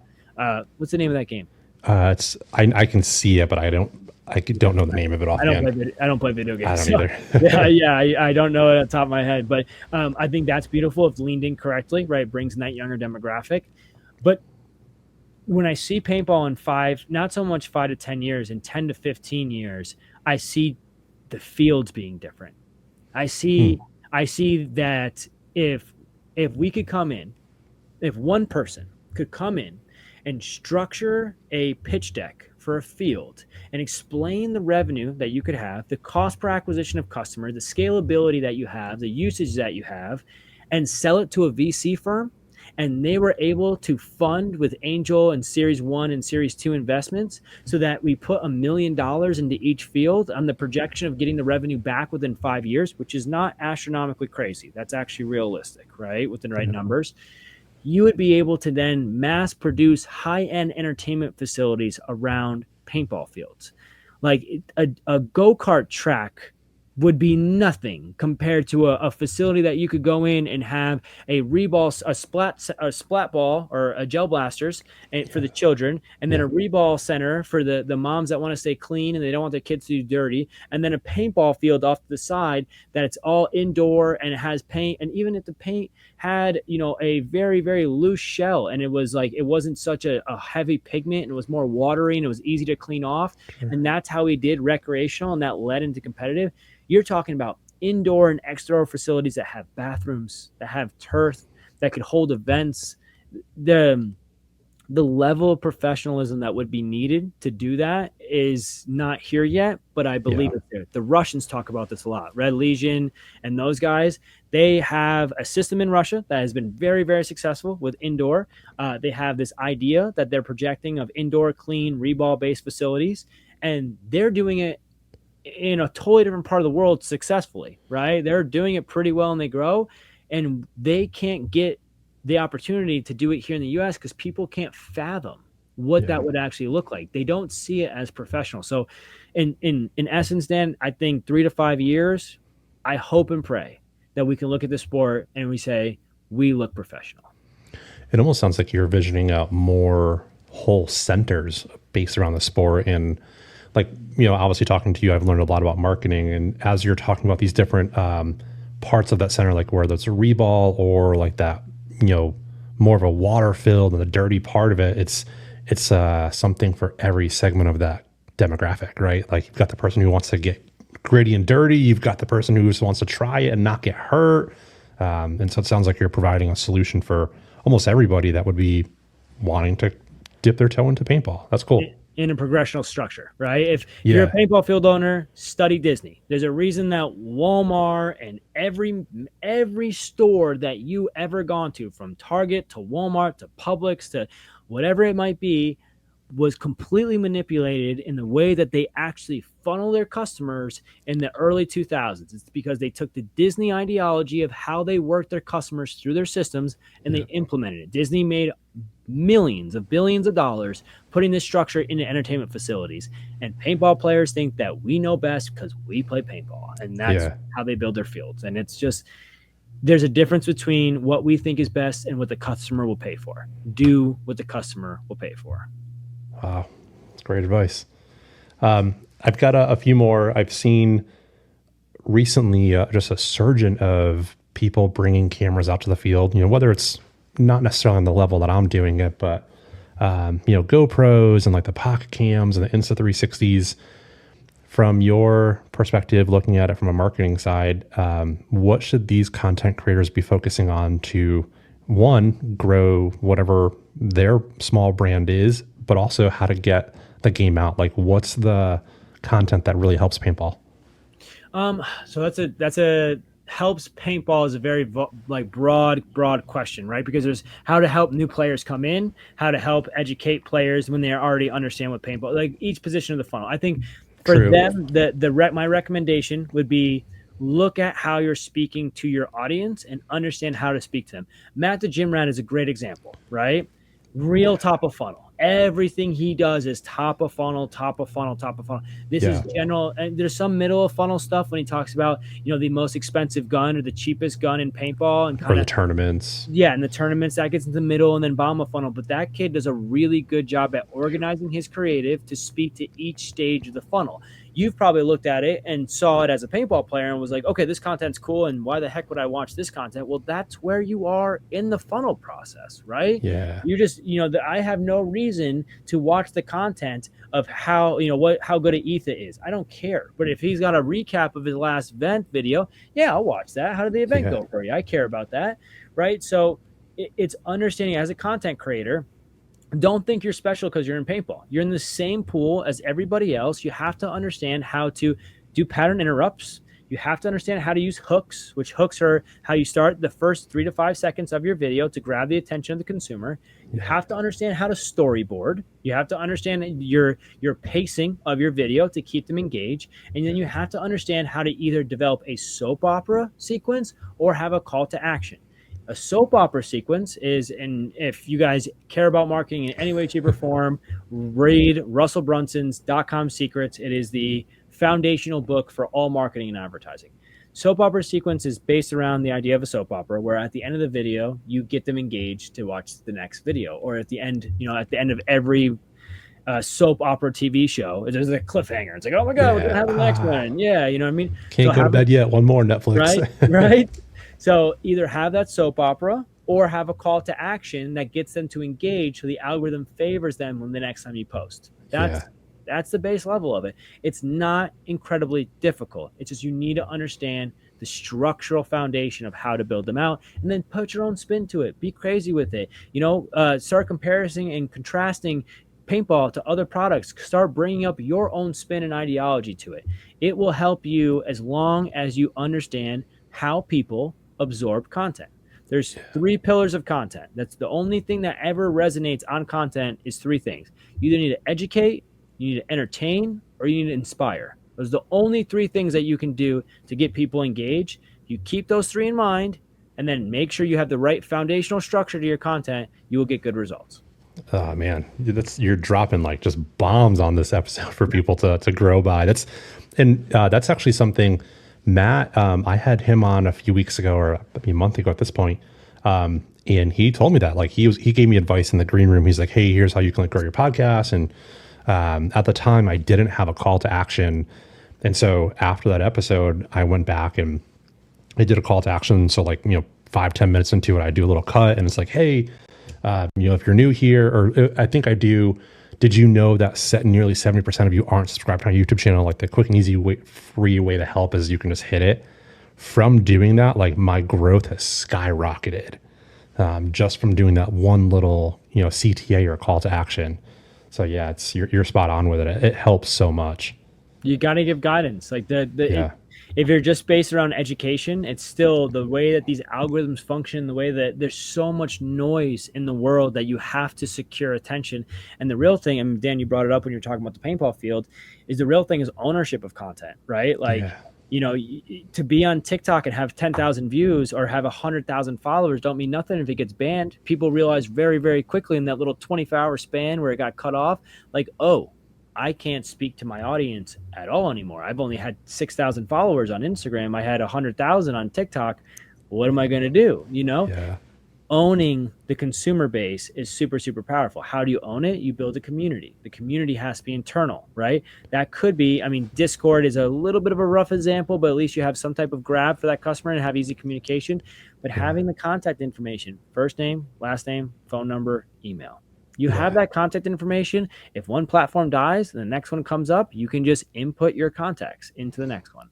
What's the name of that game? I can see it, but I don't know the name of it offhand. I don't play video games. I don't either. I don't know it on the top of my head, but I think that's beautiful if leaned in correctly. Right, it brings in that younger demographic. But when I see paintball in not so much 5 to 10 years, in 10 to 15 years, I see the fields being different. I see that if we could come in, if one person could come in and structure a pitch deck for a field and explain the revenue that you could have, the cost per acquisition of customer, the scalability that you have, the usage that you have, and sell it to a VC firm, and they were able to fund with Angel and Series 1 and Series 2 investments so that we put $1 million into each field on the projection of getting the revenue back within 5 years, which is not astronomically crazy. That's actually realistic, right? With the right numbers. You would be able to then mass produce high-end entertainment facilities around paintball fields. A go-kart track would be nothing compared to a facility that you could go in and have a reball, a splat ball or a gel blasters for the children, and then a reball center for the moms that want to stay clean and they don't want their kids to do dirty, and then a paintball field off to the side that it's all indoor and it has paint, and even if the paint had a very, very loose shell and it wasn't such a heavy pigment and it was more watery and it was easy to clean off, and that's how we did recreational and that led into competitive. You're talking about indoor and exterior facilities that have bathrooms, that have turf, that could hold events. The level of professionalism that would be needed to do that is not here yet, but I believe it's there. The Russians talk about this a lot. Red Legion and those guys, they have a system in Russia that has been very, very successful with indoor. They have this idea that they're projecting of indoor, clean, reball-based facilities, and they're doing it in a totally different part of the world successfully, right? They're doing it pretty well and they grow, and they can't get the opportunity to do it here in the US because people can't fathom what that would actually look like. They don't see it as professional. So in essence, Dan, I think 3 to 5 years, I hope and pray that we can look at the sport and we say, we look professional. it almost sounds like you're visioning out more whole centers based around the sport. And like, obviously talking to you, I've learned a lot about marketing. And as you're talking about these different parts of that center, like whether it's a reball or like that, more of a water filled and the dirty part of it, it's something for every segment of that demographic, right? Like you've got the person who wants to get gritty and dirty. You've got the person who just wants to try it and not get hurt. And so it sounds like you're providing a solution for almost everybody that would be wanting to dip their toe into paintball. That's cool. In a progressional structure, right? If you're a paintball field owner, study Disney. There's a reason that Walmart and every store that you ever gone to, from Target to Walmart to Publix to whatever it might be, was completely manipulated in the way that they actually funnel their customers in the early 2000s. It's because they took the Disney ideology of how they work their customers through their systems and they implemented it. Disney made millions of billions of dollars putting this structure into entertainment facilities. And paintball players think that we know best because we play paintball. And that's how they build their fields. And it's just, there's a difference between what we think is best and what the customer will pay for. Do what the customer will pay for. Wow, that's great advice. I've got a few more. I've seen recently just a surge of people bringing cameras out to the field, whether it's not necessarily on the level that I'm doing it, but, GoPros and like the pocket cams and the Insta360s. From your perspective, looking at it from a marketing side, what should these content creators be focusing on to, one, grow whatever their small brand is, but also how to get the game out? Like, what's the content that really helps paintball? So that's a helps paintball is a very broad question, right? Because there's how to help new players come in, how to help educate players when they already understand what paintball, like each position of the funnel. I think for them, my recommendation would be look at how you're speaking to your audience and understand how to speak to them. Matt the Gym Rat is a great example, right? Real top of funnel. Everything he does is top of funnel, top of funnel, top of funnel. This is general. And there's some middle of funnel stuff when he talks about, the most expensive gun or the cheapest gun in paintball and kind of the tournaments. Yeah. And the tournaments that gets in the middle and then bottom of funnel. But that kid does a really good job at organizing his creative to speak to each stage of the funnel. You've probably looked at it and saw it as a paintball player and was like, okay, this content's cool. And why the heck would I watch this content? Well, that's where you are in the funnel process, right? Yeah. You're just, I have no reason to watch the content of how, how good an Etha is. I don't care. But if he's got a recap of his last event video, I'll watch that. How did the event go for you? I care about that, right? So it's understanding as a content creator. Don't think you're special because you're in paintball. You're in the same pool as everybody else. You have to understand how to do pattern interrupts. You have to understand how to use hooks, which hooks are how you start the first 3 to 5 seconds of your video to grab the attention of the consumer. You have to understand how to storyboard. You have to understand your pacing of your video to keep them engaged. And then you have to understand how to either develop a soap opera sequence or have a call to action. A soap opera sequence is, and if you guys care about marketing in any way, shape, or form, read Russell Brunson's .com Secrets. It is the foundational book for all marketing and advertising. Soap opera sequence is based around the idea of a soap opera, where at the end of the video, you get them engaged to watch the next video, or at the end, at the end of every soap opera TV show, there's a cliffhanger. It's like, oh my God, we're gonna have the next one. Yeah, you know what I mean? Can't go to bed yet. One more Netflix. Right. So either have that soap opera or have a call to action that gets them to engage so the algorithm favors them when the next time you post. That's the base level of it. It's not incredibly difficult. It's just you need to understand the structural foundation of how to build them out and then put your own spin to it. Be crazy with it. Start comparing and contrasting paintball to other products. Start bringing up your own spin and ideology to it. It will help you as long as you understand how people absorb content. There's 3 pillars of content. That's the only thing that ever resonates on content is 3 things. You either need to educate, you need to entertain, or you need to inspire. Those are the only 3 things that you can do to get people engaged. You keep those 3 in mind and then make sure you have the right foundational structure to your content, you will get good results. Oh man, you're dropping like just bombs on this episode for people to grow by. That's actually something Matt, I had him on a few weeks ago, or maybe a month ago at this point. And he told me that, like, he gave me advice in the green room. He's like, hey, here's how you can, like, grow your podcast. And at the time I didn't have a call to action. And so after that episode, I went back and I did a call to action. So, like, 5-10 minutes into it, I do a little cut and it's like, hey, if you're new here, or I think I do, did you know that nearly 70% of you aren't subscribed to my YouTube channel? Like, the quick and easy way, free way to help is you can just hit it. From doing that, like, my growth has skyrocketed, just from doing that one little, CTA or call to action. So yeah, you're spot on with it. It helps so much. You got to give guidance. Like Yeah. if you're just based around education, it's still the way that these algorithms function, the way that there's so much noise in the world that you have to secure attention. And the real thing, and Dan, you brought it up when you were talking about the paintball field, is the real thing is ownership of content, right? Like, to be on TikTok and have 10,000 views or have 100,000 followers don't mean nothing if it gets banned. People realize very, very quickly in that little 24-hour span where it got cut off, like, oh, I can't speak to my audience at all anymore. I've only had 6,000 followers on Instagram. I had 100,000 on TikTok. What am I going to do? Yeah. Owning the consumer base is super, super powerful. How do you own it? You build a community. The community has to be internal, right? That could be, Discord is a little bit of a rough example, but at least you have some type of grab for that customer and have easy communication. But having the contact information, first name, last name, phone number, email. You have that contact information. If one platform dies and the next one comes up, you can just input your contacts into the next one.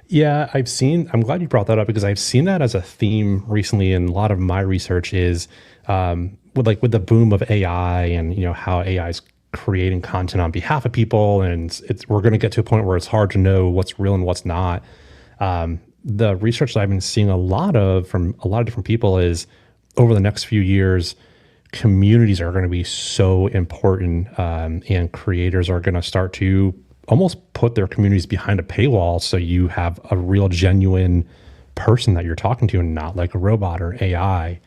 Yeah, I'm glad you brought that up, because I've seen that as a theme recently. And a lot of my research is with the boom of AI and, how AI is creating content on behalf of people. And we're going to get to a point where it's hard to know what's real and what's not. The research that I've been seeing a lot of from a lot of different people is over the next few years, communities are going to be so important, and creators are going to start to almost put their communities behind a paywall, so you have a real genuine person that you're talking to and not like a robot or AI.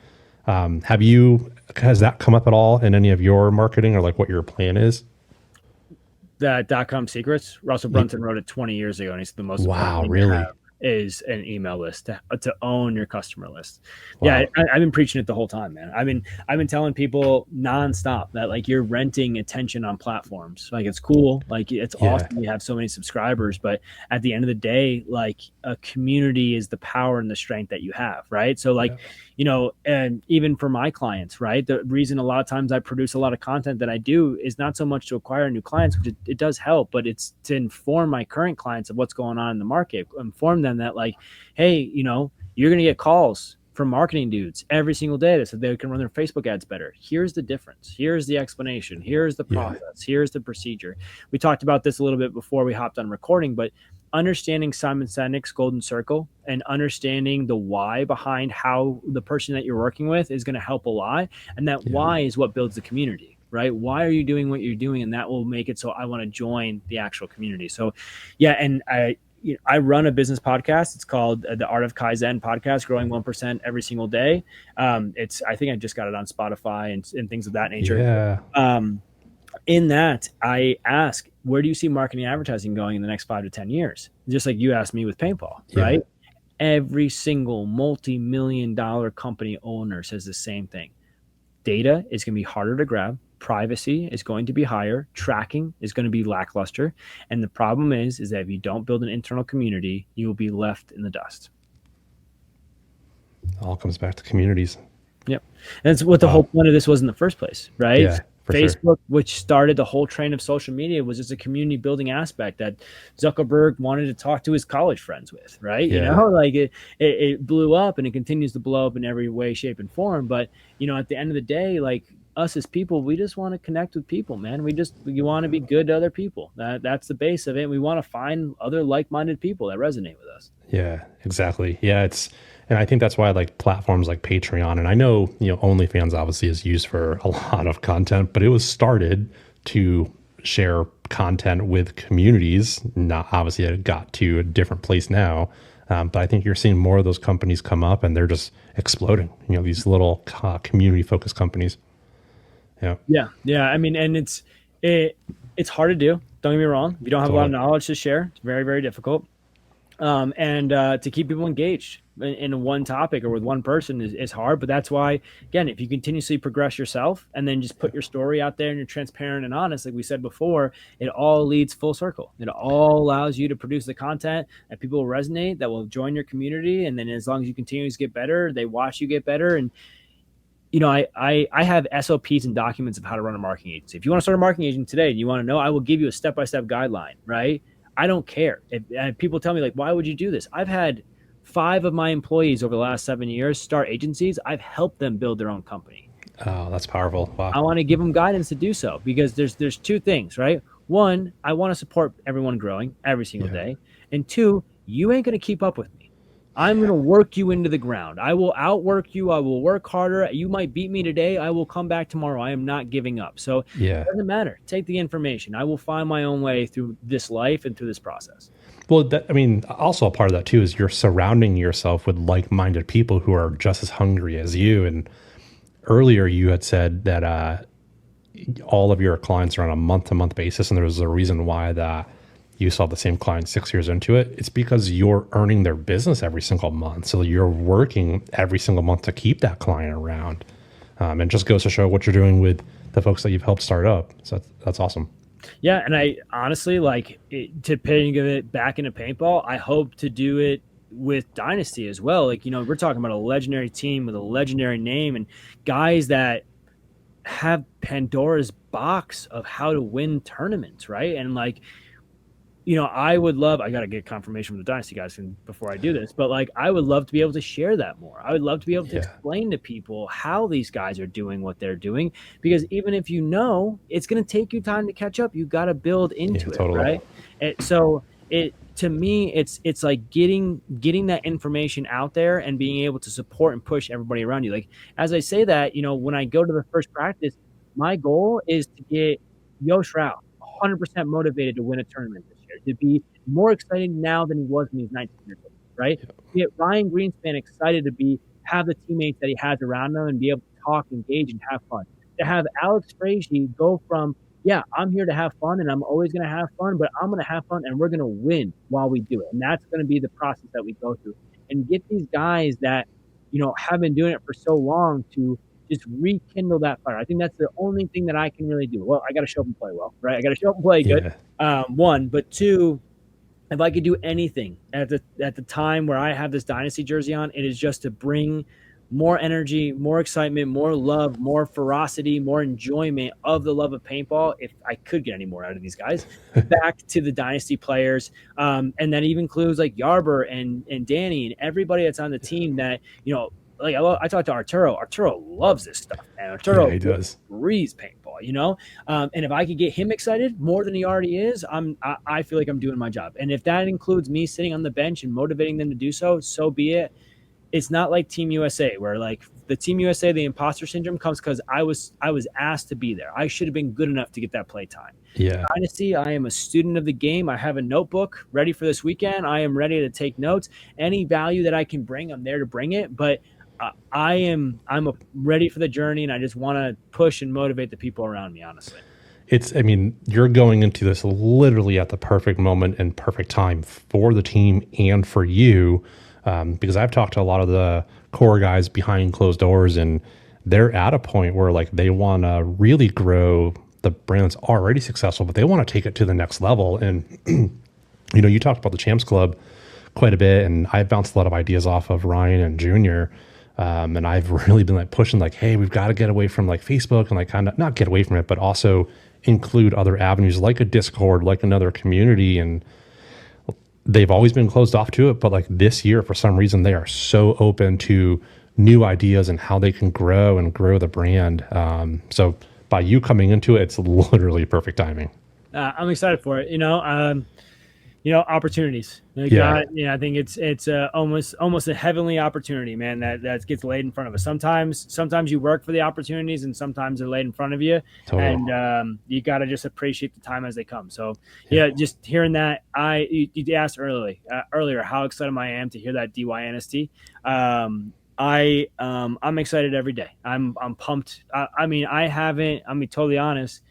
Has that come up at all in any of your marketing, or like what your plan is? That .com secrets, Russell Brunson wrote it 20 years ago, and he's the most Wow, really? is an email list to own your customer list. Wow. Yeah, I've been preaching it the whole time, man. I've been telling people nonstop that, like, you're renting attention on platforms. Like, it's cool, like, it's awesome you have so many subscribers, but at the end of the day, like, a community is the power and the strength that you have, right? So, like, and even for my clients, right, the reason a lot of times I produce a lot of content that I do is not so much to acquire new clients, which it does help, but it's to inform my current clients of what's going on in the market, inform them that, like, hey, you're going to get calls from marketing dudes every single day that said they can run their Facebook ads better. Here's the difference. Here's the explanation. Here's the process. Here's the procedure. We talked about this a little bit before we hopped on recording, but understanding Simon Sinek's golden circle and understanding the why behind how the person that you're working with is going to help a lot. And that why is what builds the community, right? Why are you doing what you're doing? And that will make it so I want to join the actual community. So and I run a business podcast. It's called the Art of Kaizen podcast, growing 1% every single day. I think I just got it on Spotify and things of that nature. Yeah. In that, I ask, where do you see marketing and advertising going in the next 5 to 10 years? Just like you asked me with paintball, right? Every single multi-million-dollar company owner says the same thing. Data is going to be harder to grab. Privacy is going to be higher. Tracking is going to be lackluster. And the problem is that if you don't build an internal community, you will be left in the dust. It all comes back to communities. Yep. And that's what the whole point of this was in the first place, right? Yeah, Facebook, which started the whole train of social media, was just a community building aspect that Zuckerberg wanted to talk to his college friends with, right? Like it blew up, and it continues to blow up in every way, shape, and form. But, at the end of the day, like, us as people, we just want to connect with people, man. We want to be good to other people. That's the base of it. We want to find other like-minded people that resonate with us. Yeah, exactly. Yeah, and I think that's why I like platforms like Patreon. And I know, OnlyFans obviously is used for a lot of content, but it was started to share content with communities. Not obviously it got to a different place now. But I think you're seeing more of those companies come up, and they're just exploding, these little community focused companies. Yeah. I mean, and it's hard to do. Don't get me wrong. If you don't have a lot of knowledge to share, it's very, very difficult. and to keep people engaged in one topic or with one person is hard. But that's why, again, if you continuously progress yourself and then just put your story out there and you're transparent and honest, like we said before, it all leads full circle. It all allows you to produce the content that people will resonate, that will join your community. And then as long as you continue to get better, they watch you get better. And I have SOPs and documents of how to run a marketing agency. If you want to start a marketing agency today and you want to know, I will give you a step-by-step guideline, right? I don't care. If people tell me, like, why would you do this? I've had 5 of my employees over the last 7 years start agencies. I've helped them build their own company. Oh, that's powerful. Wow. I want to give them guidance to do so because there's 2 things, right? 1, I want to support everyone growing every single day. And 2, you ain't going to keep up with me. I'm going to work you into the ground. I will outwork you. I will work harder. You might beat me today. I will come back tomorrow. I am not giving up. So it doesn't matter. Take the information. I will find my own way through this life and through this process. Well, also a part of that too is you're surrounding yourself with like-minded people who are just as hungry as you. And earlier you had said that all of your clients are on a month-to-month basis, and there was a reason why that you saw the same client 6 years into it. It's because you're earning their business every single month. So you're working every single month to keep that client around. And just goes to show what you're doing with the folks that you've helped start up. So that's awesome. Yeah. And I honestly, to pay it back into paintball, I hope to do it with Dynasty as well. We're talking about a legendary team with a legendary name and guys that have Pandora's box of how to win tournaments, right? And I would love, I got to get confirmation from the Dynasty guys before I do this, but I would love to be able to share that more. I would love to be able to explain to people how these guys are doing what they're doing, because even if it's going to take you time to catch up. You got to build into it, totally. Right? To me, it's like getting that information out there and being able to support and push everybody around you. As I say that, when I go to the first practice, my goal is to get Yosh Rao 100% motivated to win a tournament this year, to be more excited now than he was when he was 19 years old, right? To get Ryan Greenspan excited to have the teammates that he has around him and be able to talk, engage, and have fun. To have Alex Frazier go from, I'm here to have fun and I'm always going to have fun, but I'm going to have fun and we're going to win while we do it. And that's going to be the process that we go through. And get these guys that, have been doing it for so long to just rekindle that fire. I think that's the only thing that I can really do. Well, I got to show up and play well, right? I got to show up and play good. 1, but 2, if I could do anything at the time where I have this Dynasty jersey on, it is just to bring more energy, more excitement, more love, more ferocity, more enjoyment of the love of paintball, if I could get any more out of these guys, back to the Dynasty players. And that even includes Yarber and Danny and everybody that's on the team that, I talked to Arturo. Arturo loves this stuff, and Arturo does breathes paintball, and if I could get him excited more than he already is, I feel like I'm doing my job. And if that includes me sitting on the bench and motivating them to do so, so be it. It's not like Team USA, where the Team USA, the imposter syndrome comes because I was asked to be there. I should have been good enough to get that play time. Yeah. Dynasty, I am a student of the game. I have a notebook ready for this weekend. I am ready to take notes. Any value that I can bring, I'm there to bring it. But I'm ready for the journey, and I just want to push and motivate the people around me, honestly. You're going into this literally at the perfect moment and perfect time for the team and for you, because I've talked to a lot of the core guys behind closed doors, and they're at a point where they want to really grow the brand that's already successful, but they want to take it to the next level. And you talked about the Champs Club quite a bit, and I've bounced a lot of ideas off of Ryan and Junior. And I've really been pushing hey, we've got to get away from Facebook and kind of not get away from it, but also include other avenues like a Discord, like another community. And they've always been closed off to it. But this year, for some reason, they are so open to new ideas and how they can grow the brand. So by you coming into it, it's literally perfect timing. I'm excited for it. Opportunities. I think it's almost a heavenly opportunity, man, that gets laid in front of us. Sometimes you work for the opportunities, and sometimes they're laid in front of you. Totally. And you got to just appreciate the time as they come. So just hearing that, you asked earlier how excited I am to hear that DYNAST-Y. I'm excited every day. I'm pumped. Totally honest.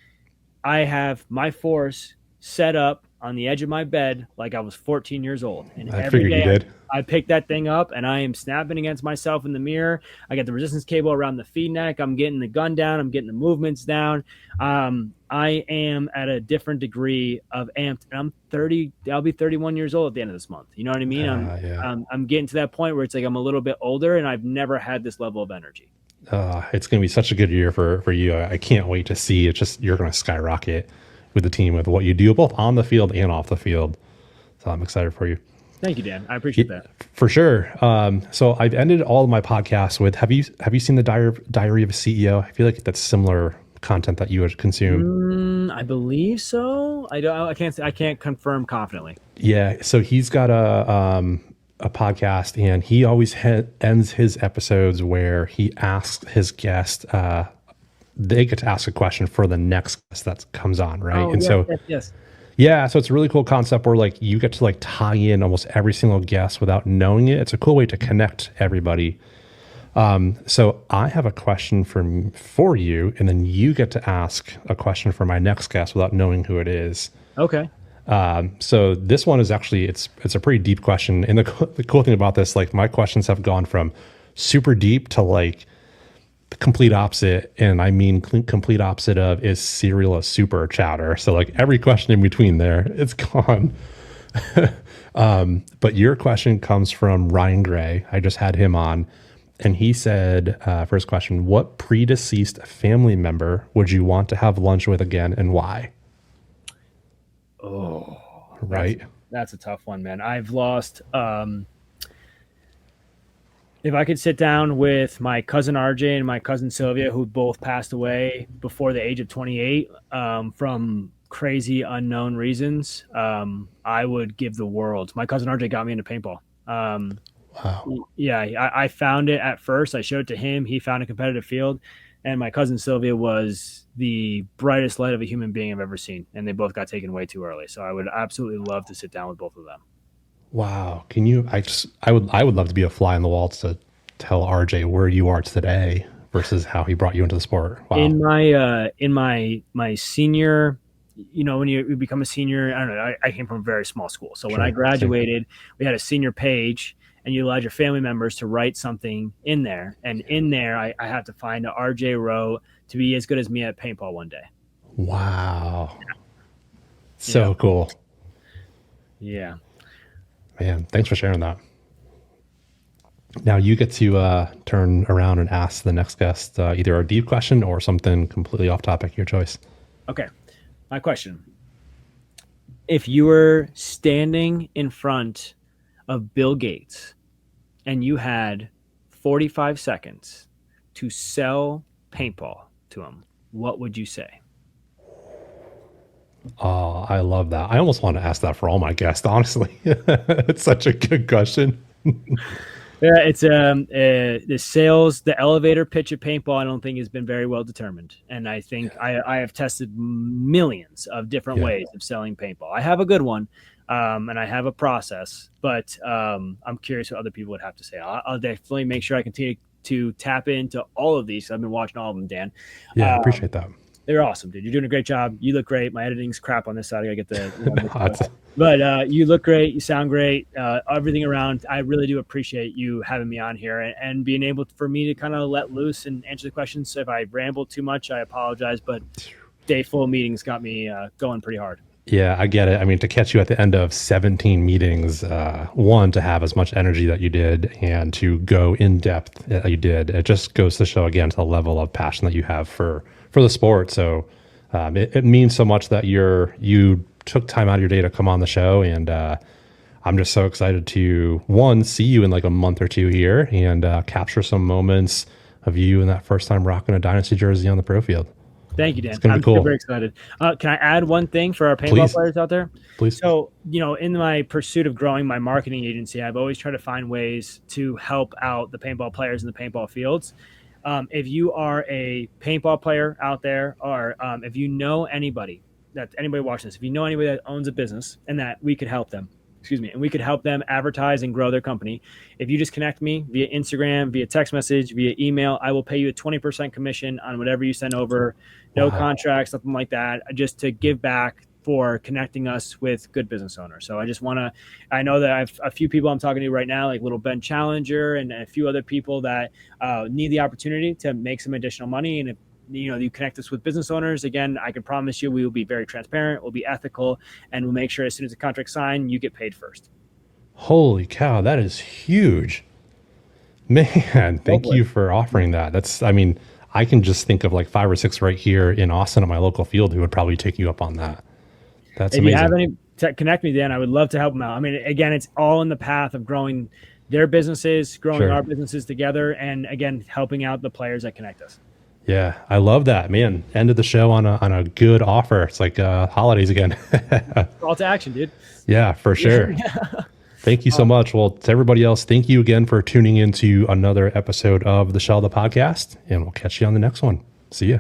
I have my force set up on the edge of my bed like I was 14 years old. And I every figured you day did. I pick that thing up and I am snapping against myself in the mirror. I got the resistance cable around the feed neck. I'm getting the gun down. I'm getting the movements down. I am at a different degree of amped, and I'm 30. I'll be 31 years old at the end of this month. You know what I mean? I'm getting to that point where it's like I'm a little bit older, and I've never had this level of energy. It's going to be such a good year for you. I can't wait to see. It's just, you're going to skyrocket with the team, with what you do both on the field and off the field. So I'm excited for you. Thank you, Dan. I appreciate that. For sure. So I've ended all of my podcasts with, have you seen the Diary of a CEO? I feel like that's similar content that you would consume. I believe so. I can't confirm confidently. Yeah. So he's got a podcast, and he always ends his episodes where he asks his guest, they get to ask a question for the next guest that comes on, right? Oh, and yes, so yes. Yeah, so it's a really cool concept where like you get to like tie in almost every single guest without knowing it. It's a cool way to connect everybody. So I have a question for you, and then you get to ask a question for my next guest without knowing who it is. Okay. So this one is actually, it's a pretty deep question. And the cool thing about this, like my questions have gone from super deep to like the complete opposite. And I mean, complete opposite of, is cereal a super chowder? So like every question in between there, it's gone. But your question comes from Ryan Gray. I just had him on, and he said, first question, what predeceased family member would you want to have lunch with again, and why? Oh, right. That's a tough one, man. I've lost, if I could sit down with my cousin RJ and my cousin Sylvia, who both passed away before the age of 28, from crazy unknown reasons, I would give the world. My cousin RJ got me into paintball. Wow. Yeah, I found it at first. I showed it to him. He found a competitive field. And my cousin Sylvia was the brightest light of a human being I've ever seen. And they both got taken way too early. So I would absolutely love to sit down with both of them. Wow. Can you, I would love to be a fly on the wall to tell RJ where you are today versus how he brought you into the sport. Wow. In my senior, you know, when you become a senior, I don't know, I came from a very small school. So when I graduated, we had a senior page, and you allowed your family members to write something in there. And in there, I have to find a RJ wrote to be as good as me at paintball one day. Wow. So cool. Yeah. Man, thanks for sharing that. Now you get to turn around and ask the next guest either a deep question or something completely off topic, your choice. Okay. My question. If you were standing in front of Bill Gates and you had 45 seconds to sell paintball to him, what would you say? Oh, I love that. I almost want to ask that for all my guests, honestly. It's such a good question. Yeah, it's the elevator pitch of paintball, I don't think has been very well determined. And I think I have tested millions of different ways of selling paintball. I have a good one, and I have a process, but I'm curious what other people would have to say. I'll definitely make sure I continue to tap into all of these. I've been watching all of them, Dan. Yeah, I appreciate that. They're awesome, dude. You're doing a great job. You look great. My editing's crap on this side. I gotta get the but you look great. You sound great. Everything around. I really do appreciate you having me on here and being able for me to kind of let loose and answer the questions. If I ramble too much, I apologize. But day full of meetings got me going pretty hard. Yeah, I get it. I mean, to catch you at the end of 17 meetings, one, to have as much energy that you did and to go in depth that you did, it just goes to show again to the level of passion that you have for the sport. So it means so much that you took time out of your day to come on the show. And I'm just so excited to, one, see you in like a month or two here and capture some moments of you in that first time rocking a Dynasty jersey on the pro field. Thank you, Dan. It's gonna be cool. Super excited. Can I add one thing for our paintball players out there? Please. So, you know, in my pursuit of growing my marketing agency, I've always tried to find ways to help out the paintball players in the paintball fields. If you are a paintball player out there, or if you know anybody watching this, if you know anybody that owns a business and that we could help them, and we could help them advertise and grow their company. If you just connect me via Instagram, via text message, via email, I will pay you a 20% commission on whatever you send over. No contracts, something like that, just to give back for connecting us with good business owners. So I know that I have a few people I'm talking to right now, like little Ben Challenger and a few other people that need the opportunity to make some additional money. And if you connect us with business owners, again, I can promise you we will be very transparent, we'll be ethical, and we'll make sure as soon as the contract's signed, you get paid first. Holy cow, that is huge. Man, thank you for offering that. I can just think of like 5 or 6 right here in Austin at my local field who would probably take you up on that. That's if amazing. You have any, connect me, Dan. I would love to help them out. I mean, again, it's all in the path of growing their businesses, growing our businesses together, and again, helping out the players that connect us. Yeah, I love that, man. Ended the show on a good offer. It's like holidays again. Call to action, dude. Yeah, for sure. Thank you so much. Well, to everybody else, thank you again for tuning into another episode of the Shellda Podcast, and we'll catch you on the next one. See ya.